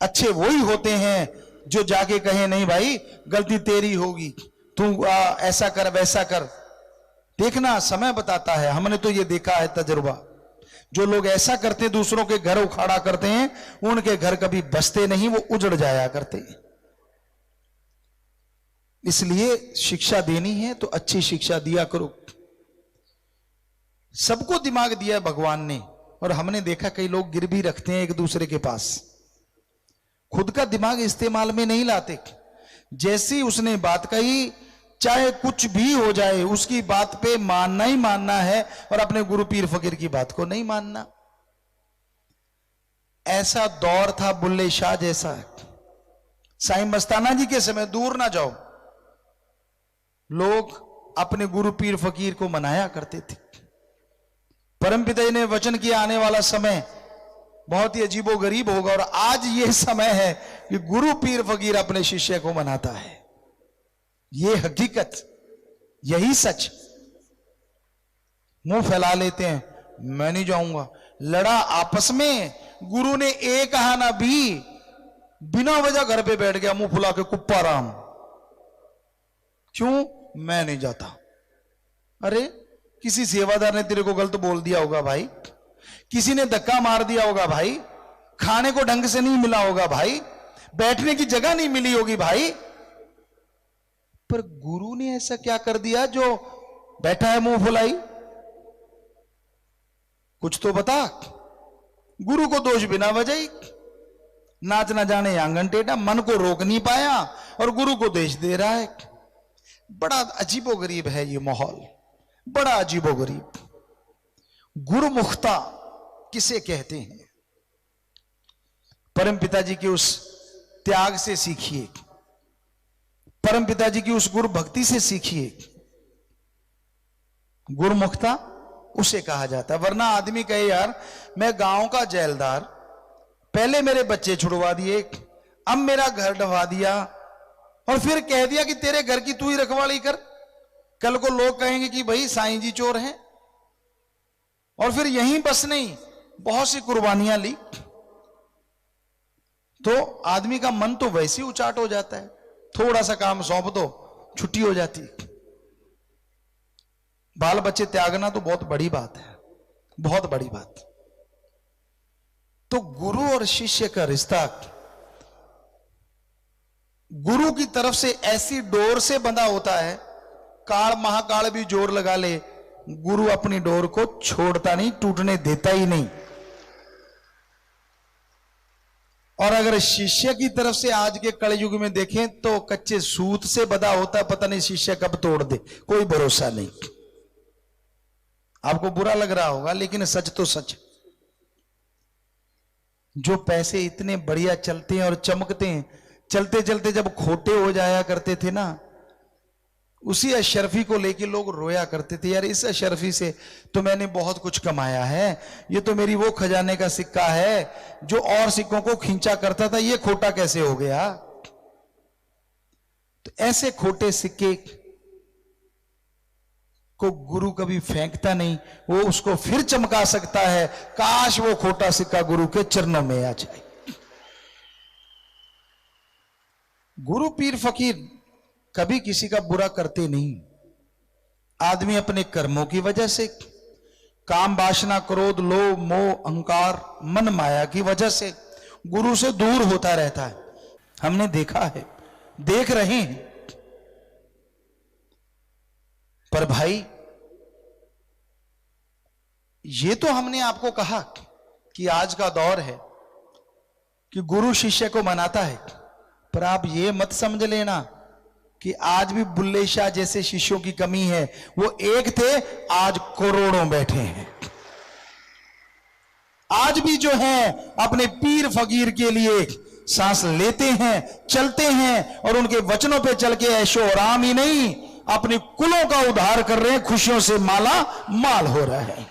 अच्छे वही होते हैं जो जाके कहे नहीं भाई गलती तेरी होगी, तू ऐसा कर वैसा कर। देखना समय बताता है, हमने तो ये देखा है तजुर्बा। जो लोग ऐसा करते हैं, दूसरों के घर उखाड़ा करते हैं, उनके घर कभी बसते नहीं, वो उजड़ जाया करते हैं। इसलिए शिक्षा देनी है तो अच्छी शिक्षा दिया करो। सबको दिमाग दिया है भगवान ने, और हमने देखा कई लोग गिर भी रखते हैं एक दूसरे के पास, खुद का दिमाग इस्तेमाल में नहीं लाते। जैसी उसने बात कही, चाहे कुछ भी हो जाए, उसकी बात पे मानना ही मानना है, और अपने गुरु पीर फकीर की बात को नहीं मानना। ऐसा दौर था बुल्ले शाह जैसा, साईं मस्ताना जी के समय, दूर ना जाओ, लोग अपने गुरु पीर फकीर को मनाया करते थे। परमपिता जी ने वचन किया आने वाला समय बहुत ही अजीबो गरीब होगा, और आज यह समय है कि गुरु पीर फकीर अपने शिष्य को मनाता है। यह हकीकत, यही सच। मुंह फैला लेते हैं, मैं नहीं जाऊंगा। लड़ा आपस में, गुरु ने एक कहा ना भी, बिना वजह घर पे बैठ गया मुंह फुला के कुप्पा राम। क्यों? मैं नहीं जाता। अरे किसी सेवादार ने तेरे को गलत बोल दिया होगा भाई, किसी ने धक्का मार दिया होगा भाई, खाने को ढंग से नहीं मिला होगा भाई, बैठने की जगह नहीं मिली होगी भाई। पर गुरु ने ऐसा क्या कर दिया जो बैठा है मुंह फुलाई? कुछ तो बता। गुरु को दोष बिना वजह ही, नाच ना जाने आंगन टेढ़ा, मन को रोक नहीं पाया और गुरु को देश दे रहा है। बड़ा अजीबोगरीब है ये माहौल, बड़ा अजीबोगरीब। गुरुमुखता किसे कहते हैं? परम पिताजी के उस त्याग से सीखिए, परम पिताजी की उस गुरु भक्ति से सीखिए। गुरुमुखता उसे कहा जाता है। वरना आदमी कहे यार मैं गांव का जेलदार, पहले मेरे बच्चे छुड़वा दिए, अब मेरा घर ढवा दिया, और फिर कह दिया कि तेरे घर की तू ही रखवाली कर। कल को लोग कहेंगे कि भाई साईं जी चोर हैं। और फिर यहीं बस नहीं, बहुत सी कुर्बानियां ली, तो आदमी का मन तो वैसे ही उचाट हो जाता है। थोड़ा सा काम सौंप दो, छुट्टी हो जाती। बाल बच्चे त्यागना तो बहुत बड़ी बात है, बहुत बड़ी बात। तो गुरु और शिष्य का रिश्ता गुरु की तरफ से ऐसी डोर से बंधा होता है, काल महाकाल भी जोर लगा ले, गुरु अपनी डोर को छोड़ता नहीं, टूटने देता ही नहीं। और अगर शिष्य की तरफ से आज के कलयुग में देखें तो कच्चे सूत से बंधा होता है, पता नहीं शिष्य कब तोड़ दे, कोई भरोसा नहीं। आपको बुरा लग रहा होगा, लेकिन सच तो सच। जो पैसे इतने बढ़िया चलते हैं और चमकते हैं, चलते चलते जब खोटे हो जाया करते थे ना, उसी अशरफी को लेके लोग रोया करते थे, यार इस अशरफी से तो मैंने बहुत कुछ कमाया है, ये तो मेरी वो खजाने का सिक्का है जो और सिक्कों को खींचा करता था, ये खोटा कैसे हो गया। तो ऐसे खोटे सिक्के को गुरु कभी फेंकता नहीं, वो उसको फिर चमका सकता है। काश वो खोटा सिक्का गुरु के चरणों में आ जाए। गुरु पीर फकीर कभी किसी का बुरा करते नहीं। आदमी अपने कर्मों की वजह से, काम वासना क्रोध लोभ मोह अहंकार मन माया की वजह से गुरु से दूर होता रहता है। हमने देखा है, देख रहे हैं। पर भाई, ये तो हमने आपको कहा कि आज का दौर है कि गुरु शिष्य को मनाता है, पर आप ये मत समझ लेना कि आज भी बुल्ले शाह जैसे शिष्यों की कमी है। वो एक थे, आज करोड़ों बैठे हैं। आज भी जो है अपने पीर फकीर के लिए सांस लेते हैं, चलते हैं, और उनके वचनों पे चल के ऐशो आराम ही नहीं, अपने कुलों का उद्धार कर रहे हैं, खुशियों से माला माल हो रहा है।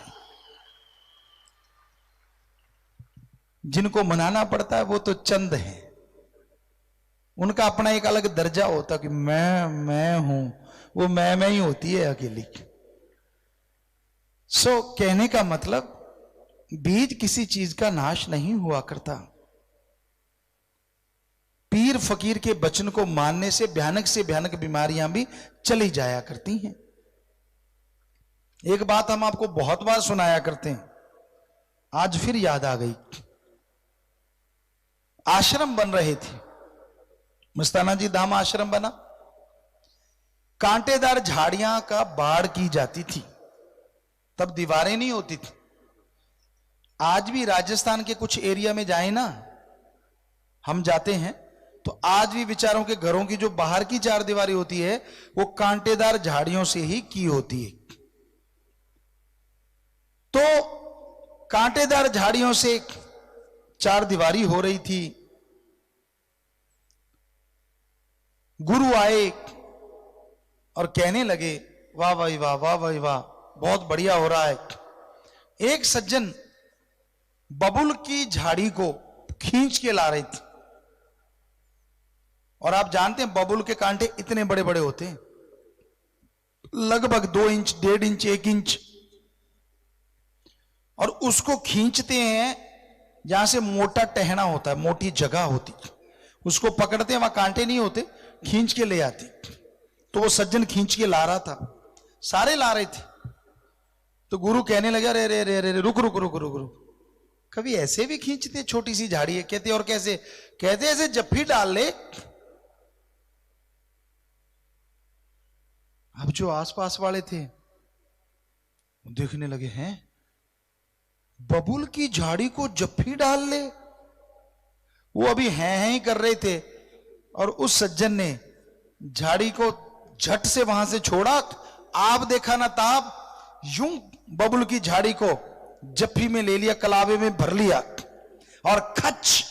जिनको मनाना पड़ता है वो तो चंद है, उनका अपना एक अलग दर्जा होता कि मैं हूं, वो मैं ही होती है अकेली। सो कहने का मतलब, बीज किसी चीज का नाश नहीं हुआ करता। पीर फकीर के वचन को मानने से भयानक बीमारियां भी चली जाया करती हैं। एक बात हम आपको बहुत बार सुनाया करते हैं, आज फिर याद आ गई। आश्रम बन रहे थे, मस्ताना जी धाम आश्रम बना, कांटेदार झाड़ियां का बाड़ की जाती थी, तब दीवारें नहीं होती थी। आज भी राजस्थान के कुछ एरिया में जाए ना, हम जाते हैं तो आज भी बेचारों के घरों की जो बाहर की चार दीवारी होती है वो कांटेदार झाड़ियों से ही की होती है। तो कांटेदार झाड़ियों से चार दीवारी हो रही थी। गुरु आए और कहने लगे, वाह भाई वाह, वाह भाई वाह, बहुत बढ़िया हो रहा है। एक सज्जन बबुल की झाड़ी को खींच के ला रहे थे, और आप जानते हैं बबुल के कांटे इतने बड़े बड़े होते हैं, लगभग 2 इंच 1.5 इंच 1 इंच, और उसको खींचते हैं जहां से मोटा टहना होता है, मोटी जगह होती, उसको पकड़ते हैं, वहां कांटे नहीं होते, खींच के ले आते। तो वो सज्जन खींच के ला रहा था, सारे ला रहे थे। तो गुरु कहने लगा, रे रे रे रे रुक रुक रुक रुक रुक, कभी ऐसे भी खींचते, छोटी सी झाड़ी है। कहते और कैसे? कहते ऐसे जफ्फी डाल ले। अब जो आसपास वाले थे देखने लगे, हैं बबुल की झाड़ी को जफ्फी डाल ले। वो अभी हैं ही कर रहे थे, और उस सज्जन ने झाड़ी को झट से वहां से छोड़ा। आप देखा ना ताब, यूं बबुल की झाड़ी को जफ्फी में ले लिया, कलावे में भर लिया, और खच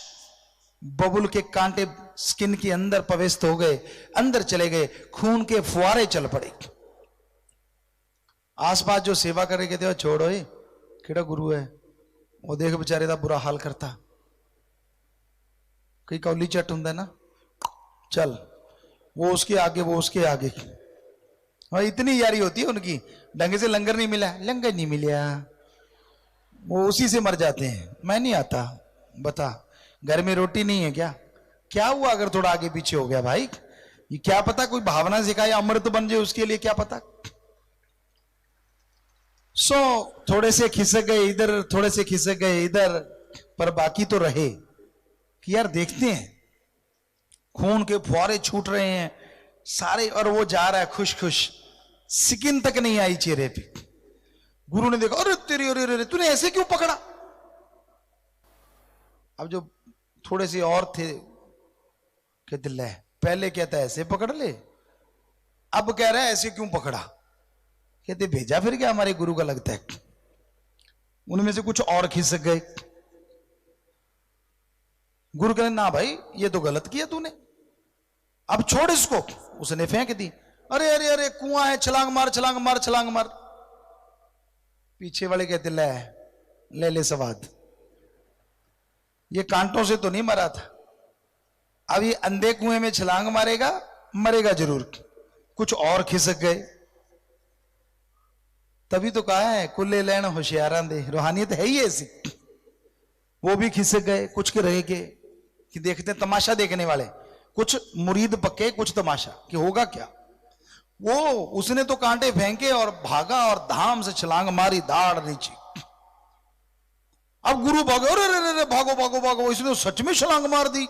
बबुल के कांटे स्किन के अंदर प्रवेश हो गए, अंदर चले गए, खून के फुहारे चल पड़े। आसपास जो सेवा कर रहे कहते, छोड़ो ये केड़ा गुरु है, वो देख बेचारे का बुरा हाल करता। कई कौली चट हुंदा ना, चल वो उसके आगे, वो उसके आगे, और इतनी यारी होती है उनकी। ढंग से लंगर नहीं मिला, लंगर नहीं मिला, वो उसी से मर जाते हैं। मैं नहीं आता, बता घर में रोटी नहीं है क्या? क्या हुआ अगर थोड़ा आगे पीछे हो गया भाई? ये क्या पता कोई भावना सिखाए अमृत बन जाए, उसके लिए क्या पता। सो थोड़े से खिसक गए इधर, थोड़े से खिसक गए इधर, पर बाकी तो रहे कि यार देखते हैं, खून के फुहारे छूट रहे हैं सारे, और वो जा रहा है खुश खुश, सिकिन तक नहीं आई चेहरे पे। गुरु ने देखा, अरे तेरी, अरे तूने ऐसे क्यों पकड़ा? अब जो थोड़े से और थे कहते ले, पहले कहता है ऐसे पकड़ ले, अब कह रहा है ऐसे क्यों पकड़ा? कहते भेजा फिर क्या हमारे गुरु का लगता है। उनमें से कुछ और खिसक गए। गुरु कहने ना भाई ये तो गलत किया तूने, अब छोड़ इसको। उसने फेंक दी। अरे अरे अरे कुआं है, छलांग मार छलांग मार छलांग मार। पीछे वाले कहते ले ले ले सवाद, ये कांटों से तो नहीं मरा था, अब ये अंधे कुएं में छलांग मारेगा, मरेगा जरूर। कुछ और खिसक गए। तभी तो कहा है कुल्ले लैन होशियारा दे, रूहानियत है ही ऐसी। वो भी खिसक गए। कुछ के रहे के कि देखते हैं तमाशा देखने वाले, कुछ मुरीद पक्के, कुछ तमाशा कि होगा क्या। वो उसने तो कांटे फेंके और भागा और धाम से छलांग मारी दाढ़ नीचे। अब गुरु भागो, अरे अरे भागो भागो भागो, इसने तो सच में छलांग मार दी।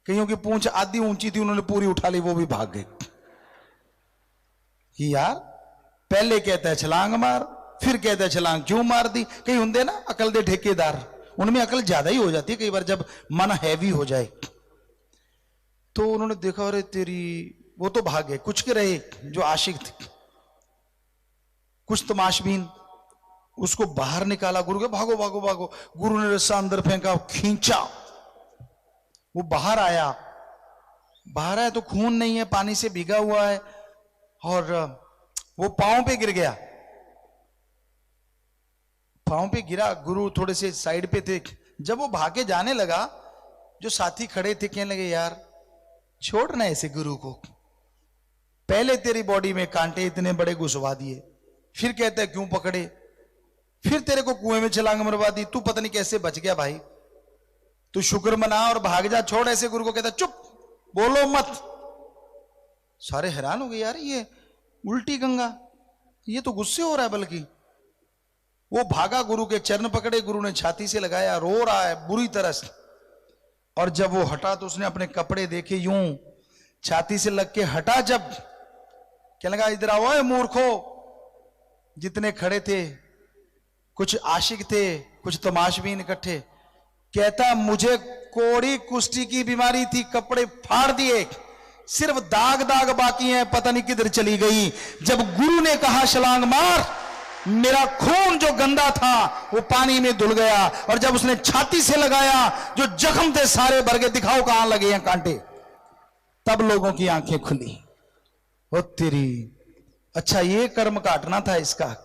कईयों की पूंछ आधी ऊंची थी, उन्होंने पूरी उठा ली, वो भी भाग गए कि यार पहले कहता है छलांग मार, फिर कहता है छलांग क्यों मार दी। कई होंगे ना अकल दे ठेकेदार, उनमें अकल ज्यादा ही हो जाती है कई बार जब मन हैवी हो जाए। तो उन्होंने देखा अरे तेरी, वो तो भाग गए। कुछ के रहे जो आशिक थे, कुछ तमाशबीन, उसको बाहर निकाला। गुरु के भागो भागो भागो। गुरु ने रस्सा अंदर फेंका, खींचा, वो बाहर आया। बाहर आया तो खून नहीं है, पानी से भीगा हुआ है, और वो पांव पे गिर गया। पांव पे गिरा। गुरु थोड़े से साइड पे थे। जब वो भागे जाने लगा, जो साथी खड़े थे कहने लगे यार छोड़ ना ऐसे गुरु को, पहले तेरी बॉडी में कांटे इतने बड़े घुसवा दिए, फिर कहते हैं क्यों पकड़े, फिर तेरे को कुएं में छलांग मरवा दी, तू पता नहीं कैसे बच गया भाई, तू शुक्र मना और भाग जा, छोड़ ऐसे। गुरु को कहता चुप, बोलो मत। सारे हैरान हो गए, यार ये उल्टी गंगा, ये तो गुस्से हो रहा है। बल्कि वो भागा, गुरु के चरण पकड़े, गुरु ने छाती से लगाया, रो रहा है बुरी तरह से। और जब वो हटा तो उसने अपने कपड़े देखे, यूं छाती से लग के हटा। जब क्या लगा, इधर आओ मूर्खो। जितने खड़े थे, कुछ आशिक थे, कुछ तमाशबीन इकट्ठे। कहता मुझे कोड़ी कुष्ठी की बीमारी थी, कपड़े फाड़ दिए, सिर्फ दाग दाग बाकी हैं, पता नहीं किधर चली गई। जब गुरु ने कहा छलांग मार, मेरा खून जो गंदा था वो पानी में धुल गया। और जब उसने छाती से लगाया, जो जख्म थे सारे भर गए, दिखाओ कहां लगे हैं कांटे। तब लोगों की आंखें खुली। ओ तेरी, अच्छा ये कर्म काटना था इसका।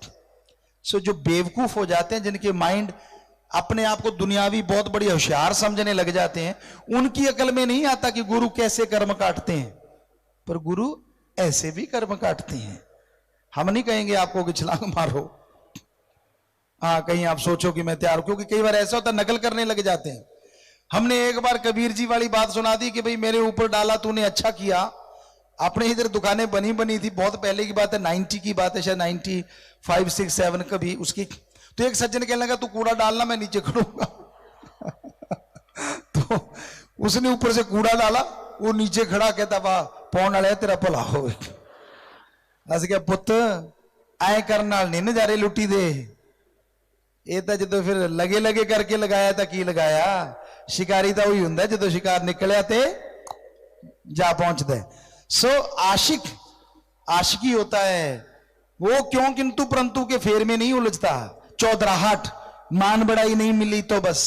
सो जो बेवकूफ हो जाते हैं, जिनके माइंड अपने आप को दुनियावी बहुत बड़ी होशियार समझने लग जाते हैं, उनकी अकल में नहीं आता कि गुरु कैसे कर्म काटते हैं। पर गुरु ऐसे भी कर्म काटते हैं। हम नहीं कहेंगे आपको कि छलांग मारो, हाँ कहीं आप सोचो कि मैं तैयार हूं, क्योंकि कई बार ऐसा होता है नकल करने लग जाते हैं। हमने एक बार कबीर जी वाली बात सुना दी कि भाई मेरे ऊपर डाला तूने, अच्छा किया। अपने इधर दुकानें बनी थी, बहुत पहले की बात है, 90 की बात है, शायद 95, 6, 7 कभी उसकी। तो एक सज्जन कहने लगा तू कूड़ा डालना, मैं नीचे खड़ूंगा। तो उसने ऊपर से कूड़ा डाला, वो नीचे खड़ा, कहता वाह पौन वाले तेरा भला हो। अस क्या पुत आए करने नाल नहीं नजारे लुटी दे, ये तो जो फिर लगे लगे करके लगाया था की लगाया। शिकारी तो वही हुंदा जो शिकार निकलिया ते जा पहुंचता है। सो आशिक आशिकी होता है वो, क्यों किंतु परंतु के फेर में नहीं उलझता। चौधराहट, मान बढ़ाई नहीं मिली तो बस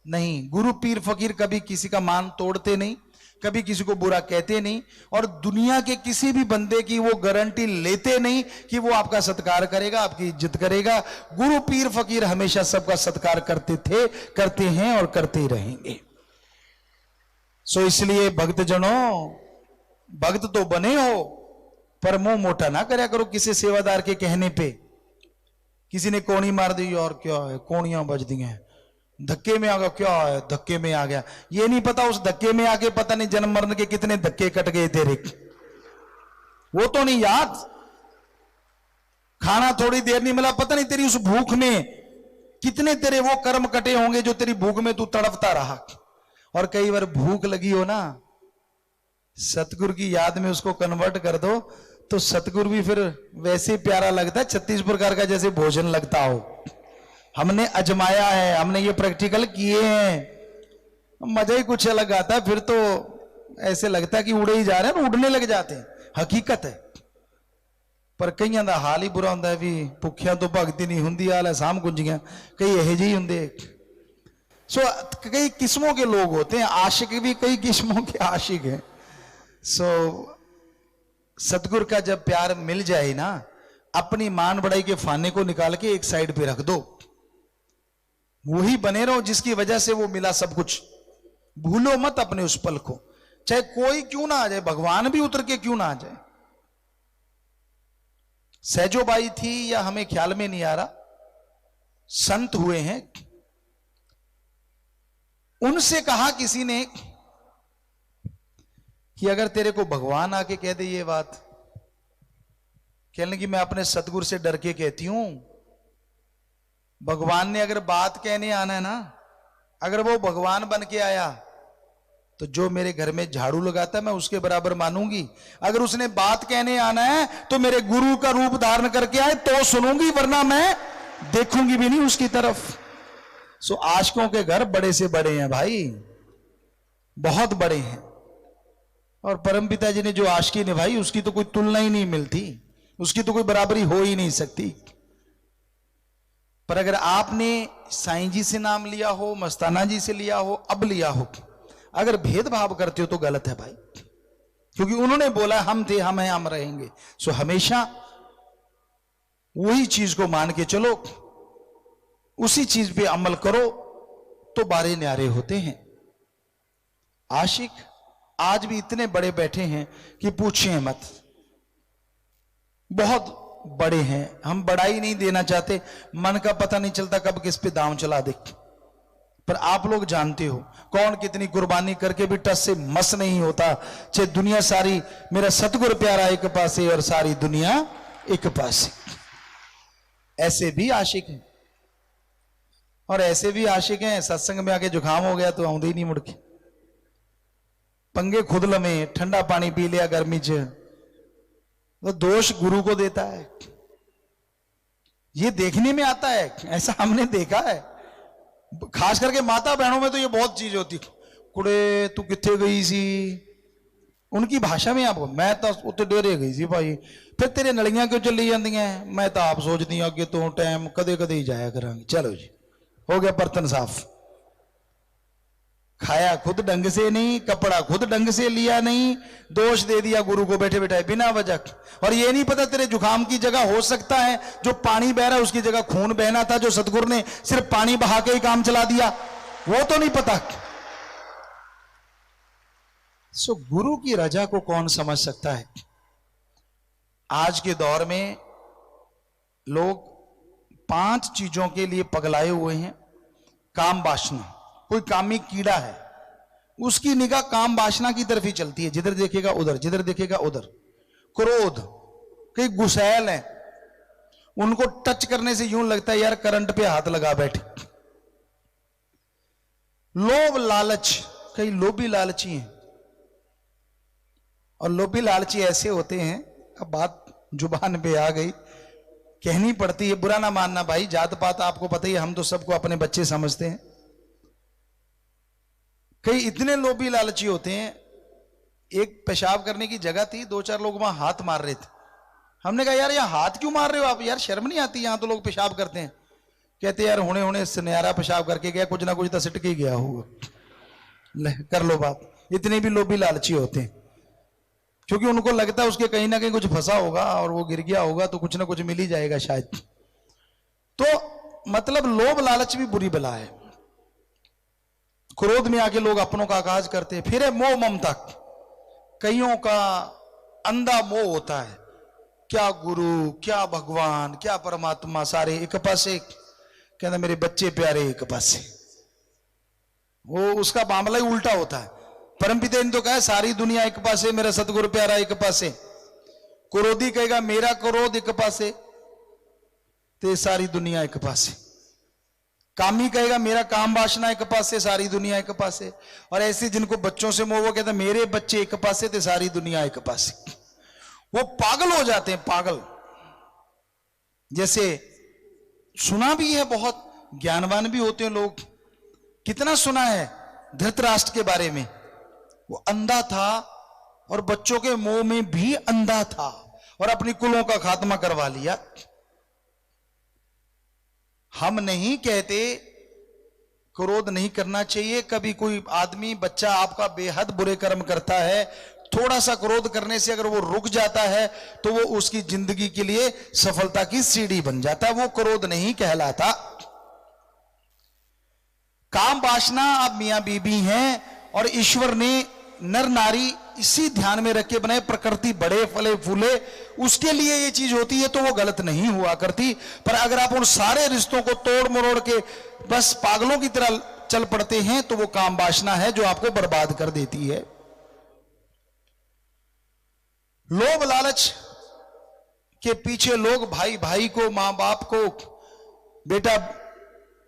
नहीं। गुरु पीर फकीर कभी किसी का मान तोड़ते नहीं, कभी किसी को बुरा कहते नहीं, और दुनिया के किसी भी बंदे की वो गारंटी लेते नहीं कि वो आपका सत्कार करेगा, आपकी इज्जत करेगा। गुरु पीर फकीर हमेशा सबका सत्कार करते थे, करते हैं और करते ही रहेंगे। सो इसलिए भक्तजनों, भक्त तो बने हो पर मुंह मोटा ना करया करो किसी सेवादार के कहने पे। किसी ने कोणी मार दी, और क्या है, कोणियां बज दी हैं, धक्के में आ गया, क्या है, धक्के में आ गया। ये नहीं पता उस धक्के में आके पता नहीं जन्म मरण के कितने धक्के कट गए तेरे, वो तो नहीं याद। खाना थोड़ी देर नहीं मिला, पता नहीं तेरी उस भूख में कितने तेरे वो कर्म कटे होंगे जो तेरी भूख में तू तड़पता रहा। और कई बार भूख लगी हो ना, सतगुरु की याद में उसको कन्वर्ट कर दो तो सतगुरु भी फिर वैसे ही प्यारा लगता है, 36 प्रकार का जैसे भोजन लगता हो। हमने अजमाया है, हमने ये प्रैक्टिकल किए हैं, मजा ही कुछ अलग आता है। फिर तो ऐसे लगता है कि उड़े ही जा रहे हैं, उड़ने लग जाते हैं, हकीकत है। पर कईयां दा हाल ही बुरा होंदा है भी भुखियां तो भगती नहीं हुंदी, हाल है साम गुंजियां, कई यह जी होंगे। सो कई किस्मों के लोग होते हैं, आशिक भी कई किस्मों के आशिक हैं। सो सतगुरु का जब प्यार मिल जाए ना, अपनी मान बड़ाई के फाने को निकाल के एक साइड पे रख दो, वही बने रहो जिसकी वजह से वो मिला सब कुछ। भूलो मत अपने उस पल को, चाहे कोई क्यों ना आ जाए, भगवान भी उतर के क्यों ना आ जाए। सहजोबाई थी या हमें ख्याल में नहीं आ रहा, संत हुए हैं, उनसे कहा किसी ने कि अगर तेरे को भगवान आके कह दे ये बात, कहने लगी मैं अपने सतगुरु से डर के कहती हूं, भगवान ने अगर बात कहने आना है ना, अगर वो भगवान बन के आया तो जो मेरे घर में झाड़ू लगाता है मैं उसके बराबर मानूंगी। अगर उसने बात कहने आना है तो मेरे गुरु का रूप धारण करके आए तो सुनूंगी, वरना मैं देखूंगी भी नहीं उसकी तरफ। सो आशिकों के घर बड़े से बड़े हैं भाई, बहुत बड़े हैं। और परमपिता जी ने जो आशिकी निभाई उसकी तो कोई तुलना ही नहीं मिलती, उसकी तो कोई बराबरी हो ही नहीं सकती। पर अगर आपने साईं जी से नाम लिया हो, मस्ताना जी से लिया हो, अब लिया हो, अगर भेदभाव करते हो तो गलत है भाई, क्योंकि उन्होंने बोला हम थे, हम हैं, हम रहेंगे। सो हमेशा वही चीज को मान के चलो, उसी चीज पे अमल करो तो बारे न्यारे होते हैं। आशिक आज भी इतने बड़े बैठे हैं कि पूछिए मत, बहुत बड़े हैं। हम बड़ाई नहीं देना चाहते, मन का पता नहीं चलता कब किस पे दांव चला दे। पर आप लोग जानते हो कौन कितनी कुर्बानी करके भी टस से मस नहीं होता। चाहे दुनिया सारी, मेरा सतगुरु प्यारा एक पासे और सारी दुनिया एक पासे। ऐसे भी आशिक हैं, और ऐसे भी आशिक हैं सत्संग में आके जुकाम हो गया तो आउंदे ही नहीं मुड़ के, पंगे खुद लमे, ठंडा पानी पी लिया गर्मी च, तो दोष गुरु को देता है। ये देखने में आता है, ऐसा हमने देखा है, खास करके माता बहनों में तो ये बहुत चीज होती। कुड़े तू किथे गई सी, उनकी भाषा में आपको, मैं तो उत्ते डेरे गई सी भाई, फिर तेरे नलियां क्यों चली जांदियां, मैं तो आप सोचती हूं अगे तो टाइम कदे कदे ही जाया करांगे। चलो जी, हो गया बर्तन साफ। खाया खुद ढंग से नहीं, कपड़ा खुद ढंग से लिया नहीं, दोष दे दिया गुरु को बैठे बैठे बिना वजह। और ये नहीं पता तेरे जुकाम की जगह हो सकता है जो पानी बह रहा है उसकी जगह खून बहना था, जो सतगुरु ने सिर्फ पानी बहा के ही काम चला दिया, वो तो नहीं पता। सो गुरु की रजा को कौन समझ सकता है। आज के दौर में लोग 5 चीजों के लिए पगलाए हुए हैं। काम वासना, कोई कामी कीड़ा है, उसकी निगाह काम वासना की तरफ ही चलती है, जिधर देखेगा उधर, जिधर देखेगा उधर। क्रोध, कई गुस्सैल हैं, उनको टच करने से यूं लगता है यार करंट पे हाथ लगा बैठे। लोभ लालच, कई लोभी लालची हैं, और लोभी लालची ऐसे होते हैं, अब बात जुबान पे आ गई, कहनी पड़ती है, बुरा ना मानना भाई, जात पात आपको पता ही है, हम तो सबको अपने बच्चे समझते हैं। कई इतने लोभी लालची होते हैं, एक पेशाब करने की जगह थी, 2-4 लोग वहां हाथ मार रहे थे। हमने कहा यार यहाँ हाथ क्यों मार रहे हो आप, यार शर्म नहीं आती, यहां तो लोग पेशाब करते हैं। कहते यार होने होने सुनहरा पेशाब करके गया, कुछ ना कुछ तो सिट के ही गया होगा, ले कर लो बात। इतने भी लोभी लालची होते हैं, क्योंकि उनको लगता है उसके कहीं ना कहीं कुछ फंसा होगा और वो गिर गया होगा तो कुछ ना कुछ मिल ही जाएगा शायद। तो मतलब लोभ लालच भी बुरी बला है। क्रोध में आके लोग अपनों का आगाज करते हैं। फिर है मोह ममता, कईयों का अंधा मोह होता है, क्या गुरु, क्या भगवान, क्या परमात्मा, सारे एक पासे। कहता मेरे बच्चे प्यारे एक पासे। वो उसका मामला ही उल्टा होता है। परमपिता ने तो कहा सारी दुनिया एक पासे, मेरा सतगुरु प्यारा एक पासे। क्रोधी कहेगा मेरा क्रोध एक पासे, ते सारी दुनिया एक पासे। कामी कहेगा मेरा काम वासना एक पासे, सारी दुनिया एक पासे। और ऐसे जिनको बच्चों से मोह, वो कहता मेरे बच्चे एक पासे, ते सारी दुनिया एक पासे। वो पागल हो जाते हैं, पागल। जैसे सुना भी है, बहुत ज्ञानवान भी होते हैं लोग। कितना सुना है धृतराष्ट्र के बारे में। वो अंधा था और बच्चों के मोह में भी अंधा था और अपनी कुलों का खात्मा करवा लिया। हम नहीं कहते क्रोध नहीं करना चाहिए। कभी कोई आदमी, बच्चा आपका बेहद बुरे कर्म करता है, थोड़ा सा क्रोध करने से अगर वो रुक जाता है तो वो उसकी जिंदगी के लिए सफलता की सीढ़ी बन जाता है। वो क्रोध नहीं कहलाता। काम वासना, आप मियां बीबी हैं और ईश्वर ने नर नारी इसी ध्यान में रख के बनाए, प्रकृति बड़े फले फूले, उसके लिए ये चीज होती है तो वो गलत नहीं हुआ करती। पर अगर आप उन सारे रिश्तों को तोड़ मरोड़ के बस पागलों की तरह चल पड़ते हैं तो वो काम वासना है जो आपको बर्बाद कर देती है। लोभ लालच के पीछे लोग भाई भाई को, मां बाप को, बेटा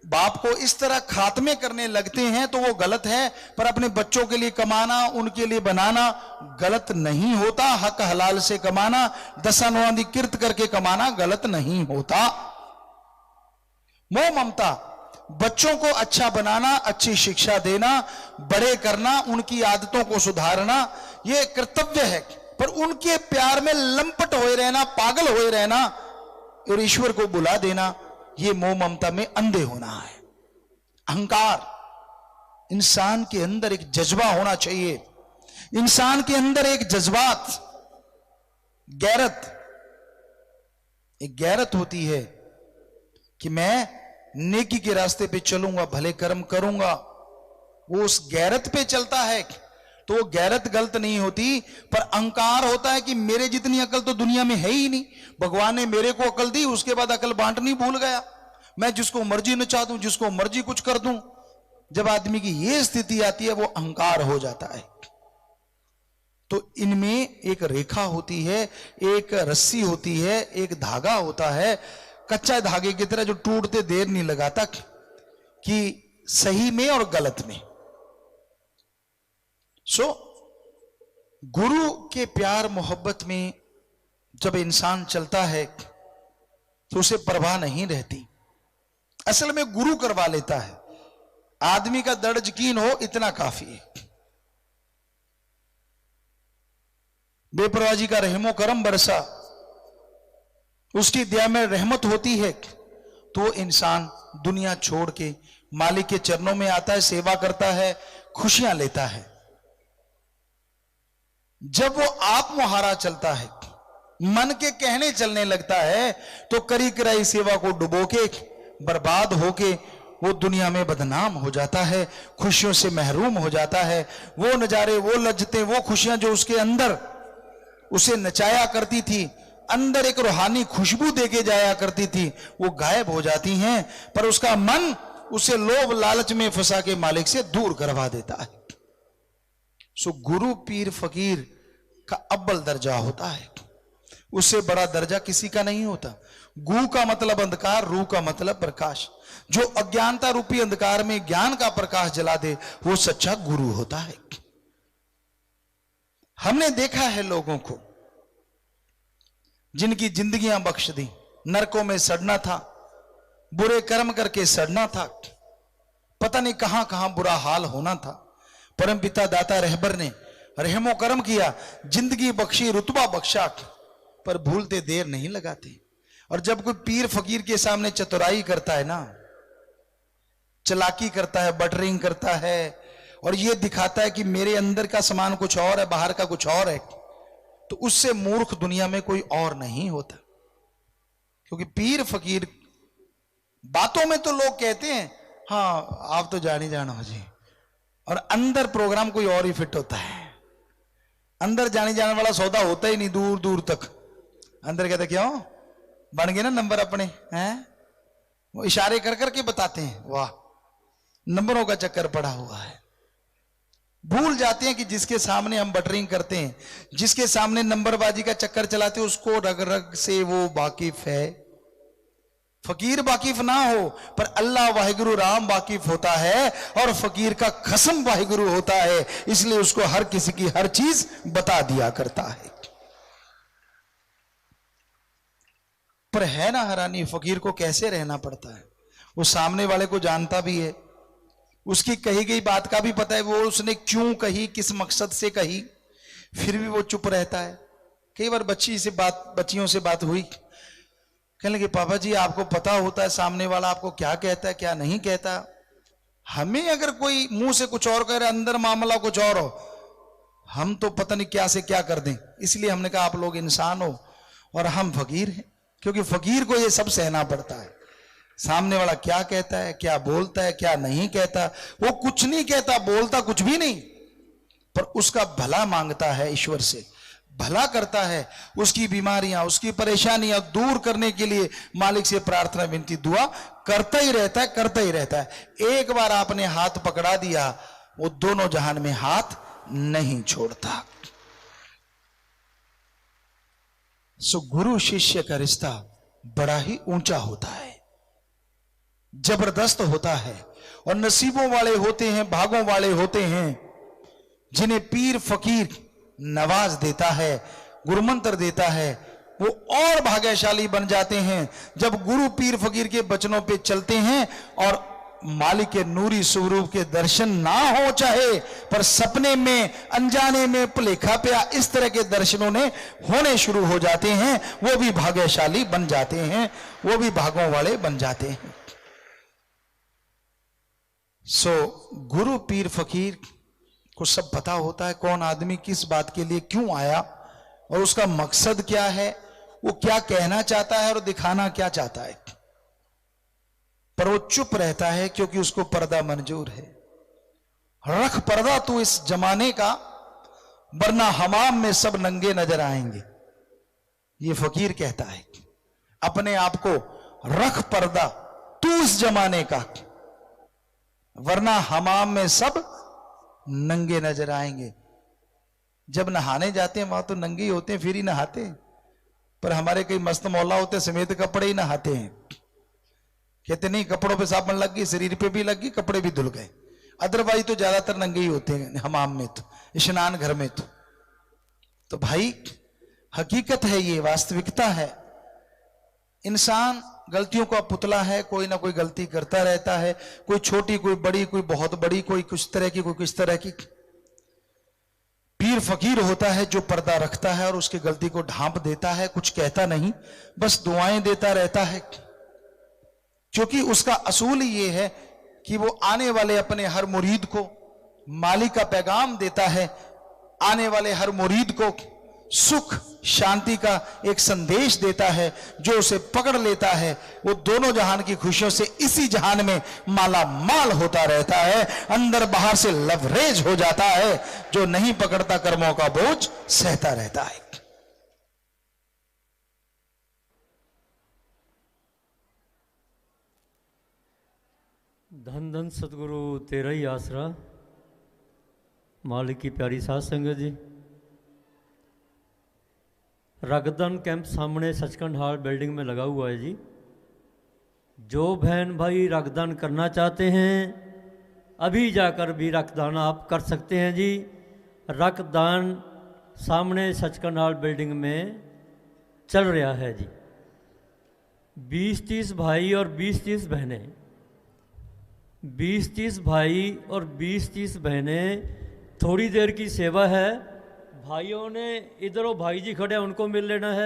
बाप को इस तरह खात्मे करने लगते हैं तो वो गलत है। पर अपने बच्चों के लिए कमाना, उनके लिए बनाना गलत नहीं होता। हक हलाल से कमाना, दशानुवादी किर्त करके कमाना गलत नहीं होता। मोह ममता, बच्चों को अच्छा बनाना, अच्छी शिक्षा देना, बड़े करना, उनकी आदतों को सुधारना, यह कर्तव्य है। पर उनके प्यार में लंपट होए रहना, पागल होए रहना और ईश्वर को बुला देना, ये मोह ममता में अंधे होना है। अहंकार, इंसान के अंदर एक जज्बा होना चाहिए। इंसान के अंदर एक जज्बात, गैरत, एक गैरत होती है कि मैं नेकी के रास्ते पे चलूंगा, भले कर्म करूंगा। वो उस गैरत पे चलता है तो वो गैरत गलत नहीं होती। पर अहंकार होता है कि मेरे जितनी अकल तो दुनिया में है ही नहीं, भगवान ने मेरे को अकल दी, उसके बाद अकल बांटनी भूल गया, मैं जिसको मर्जी नचा दूं, जिसको मर्जी कुछ कर दूं। जब आदमी की ये स्थिति आती है वो अहंकार हो जाता है। तो इनमें एक रेखा होती है, एक रस्सी होती है, एक धागा होता है, कच्चा धागे की तरह जो टूटते देर नहीं लगाता कि सही में और गलत में। गुरु के प्यार मोहब्बत में जब इंसान चलता है तो उसे परवाह नहीं रहती। असल में गुरु करवा लेता है। आदमी का दर्द यकीन हो इतना काफी है। बेपरवाजी का रहमो करम बरसा, उसकी दया में रहमत होती है तो वो इंसान दुनिया छोड़ के मालिक के चरणों में आता है, सेवा करता है, खुशियां लेता है। जब वो आप मुहारा चलता है, मन के कहने चलने लगता है तो करी कराई सेवा को डुबो के बर्बाद होके वो दुनिया में बदनाम हो जाता है, खुशियों से महरूम हो जाता है। वो नजारे, वो लज्जतें, वो खुशियां जो उसके अंदर उसे नचाया करती थी, अंदर एक रूहानी खुशबू देके जाया करती थी, वो गायब हो जाती हैं। पर उसका मन उसे लोभ लालच में फंसा के मालिक से दूर करवा देता है। गुरु पीर फकीर का अव्वल दर्जा होता है, उससे बड़ा दर्जा किसी का नहीं होता। गु का मतलब अंधकार, रू का मतलब प्रकाश। जो अज्ञानता रूपी अंधकार में ज्ञान का प्रकाश जला दे वो सच्चा गुरु होता है। हमने देखा है लोगों को जिनकी जिंदगियां बख्श दी, नरकों में सड़ना था, बुरे कर्म करके सड़ना था, पता नहीं कहां कहां बुरा हाल होना था। परमपिता दाता रहबर ने रहमो कर्म किया, जिंदगी बख्शी, रुतबा बख्शा, पर भूलते देर नहीं लगाते। और जब कोई पीर फकीर के सामने चतुराई करता है ना, चालाकी करता है, बटरिंग करता है और ये दिखाता है कि मेरे अंदर का सामान कुछ और है, बाहर का कुछ और है, तो उससे मूर्ख दुनिया में कोई और नहीं होता। क्योंकि पीर फकीर बातों में तो लोग कहते हैं हाँ आप तो जान ही जानो जी, और अंदर प्रोग्राम कोई और ही फिट होता है। अंदर जाने जाने वाला सौदा होता ही नहीं दूर दूर तक। अंदर कहते क्यों बन गए ना नंबर अपने हैं, वो इशारे कर करके बताते हैं। वाह, नंबरों का चक्कर पड़ा हुआ है। भूल जाते हैं कि जिसके सामने हम बटरिंग करते हैं, जिसके सामने नंबरबाजी का चक्कर चलाते हैं, उसको रग रग से वो वाकिफ है। फकीर वाकिफ ना हो पर अल्लाह वाहिगुरु राम वाकिफ होता है, और फकीर का खसम वाहिगुरु होता है, इसलिए उसको हर किसी की हर चीज बता दिया करता है। पर है ना हैरानी, फकीर को कैसे रहना पड़ता है। वो सामने वाले को जानता भी है, उसकी कही गई बात का भी पता है, वो उसने क्यों कही, किस मकसद से कही, फिर भी वो चुप रहता है। कई बार बच्चियों से बात हुई, कहने लगे पापा जी आपको पता होता है सामने वाला आपको क्या कहता है क्या नहीं कहता, हमें अगर कोई मुंह से कुछ और कह रहा अंदर मामला कुछ और हो, हम तो पता नहीं क्या से क्या कर दें। इसलिए हमने कहा आप लोग इंसान हो और हम फकीर हैं, क्योंकि फकीर को ये सब सहना पड़ता है। सामने वाला क्या कहता है, क्या बोलता है, क्या नहीं कहता, वो कुछ नहीं कहता, बोलता कुछ भी नहीं, पर उसका भला मांगता है, ईश्वर से भला करता है, उसकी बीमारियां उसकी परेशानियां दूर करने के लिए मालिक से प्रार्थना विनती दुआ करता ही रहता है, करता ही रहता है। एक बार आपने हाथ पकड़ा दिया, वो दोनों जहान में हाथ नहीं छोड़ता। सो गुरु शिष्य का रिश्ता बड़ा ही ऊंचा होता है, जबरदस्त होता है, और नसीबों वाले होते हैं, भागों वाले होते हैं जिन्हें पीर फकीर नवाज देता है, गुरुमंत्र देता है। वो और भाग्यशाली बन जाते हैं जब गुरु पीर फकीर के वचनों पे चलते हैं और मालिक के नूरी स्वरूप के दर्शन ना हो चाहे, पर सपने में, अनजाने में, भुलेखा पे इस तरह के दर्शनों ने होने शुरू हो जाते हैं, वो भी भाग्यशाली बन जाते हैं, वो भी भागों वाले बन जाते हैं। सो गुरु पीर फकीर को सब पता होता है, कौन आदमी किस बात के लिए क्यों आया और उसका मकसद क्या है, वो क्या कहना चाहता है और दिखाना क्या चाहता है। पर वो चुप रहता है क्योंकि उसको पर्दा मंजूर है। रख पर्दा तू इस जमाने का, वरना हमाम में सब नंगे नजर आएंगे। ये फकीर कहता है अपने आप को, रख पर्दा तू इस जमाने का, वरना हमाम में सब नंगे नजर आएंगे। जब नहाने जाते हैं वहां तो नंगे ही होते हैं, फिर ही नहाते हैं। पर हमारे कई मस्त मौला होते समेत कपड़े ही नहाते हैं, कहते नहीं कपड़ों पे साबुन लग गई, शरीर पे भी लग गई, कपड़े भी धुल गए। अदरवाइज तो ज्यादातर नंगे ही होते हैं हमाम में, तो स्नान घर में तो भाई हकीकत है, ये वास्तविकता है। इंसान गलतियों का पुतला है, कोई ना कोई गलती करता रहता है, कोई छोटी कोई बड़ी, कोई बहुत बड़ी, कोई कुछ तरह की कोई किस तरह की। पीर फकीर होता है जो पर्दा रखता है और उसकी गलती को ढांप देता है, कुछ कहता नहीं, बस दुआएं देता रहता है, क्योंकि उसका असूल ये है कि वो आने वाले अपने हर मुरीद को मालिक का पैगाम देता है, आने वाले हर मुरीद को सुख शांति का एक संदेश देता है। जो उसे पकड़ लेता है वो दोनों जहान की खुशियों से इसी जहान में माला माल होता रहता है, अंदर बाहर से लवरेज हो जाता है। जो नहीं पकड़ता कर्मों का बोझ सहता रहता है। धन धन सतगुरु तेरा ही आसरा। मालिक की प्यारी साध संगत जी, रक्तदान कैंप सामने सचखंड हॉल बिल्डिंग में लगा हुआ है जी। जो बहन भाई रक्तदान करना चाहते हैं अभी जाकर भी रक्तदान आप कर सकते हैं जी। रक्तदान सामने सचखंड हॉल बिल्डिंग में चल रहा है जी। 20-30 भाई और 20-30 बहनें, 20-30 भाई और 20-30 बहनें, थोड़ी देर की सेवा है। भाइयों ने इधरों भाई जी खड़े हैं, उनको मिल लेना है।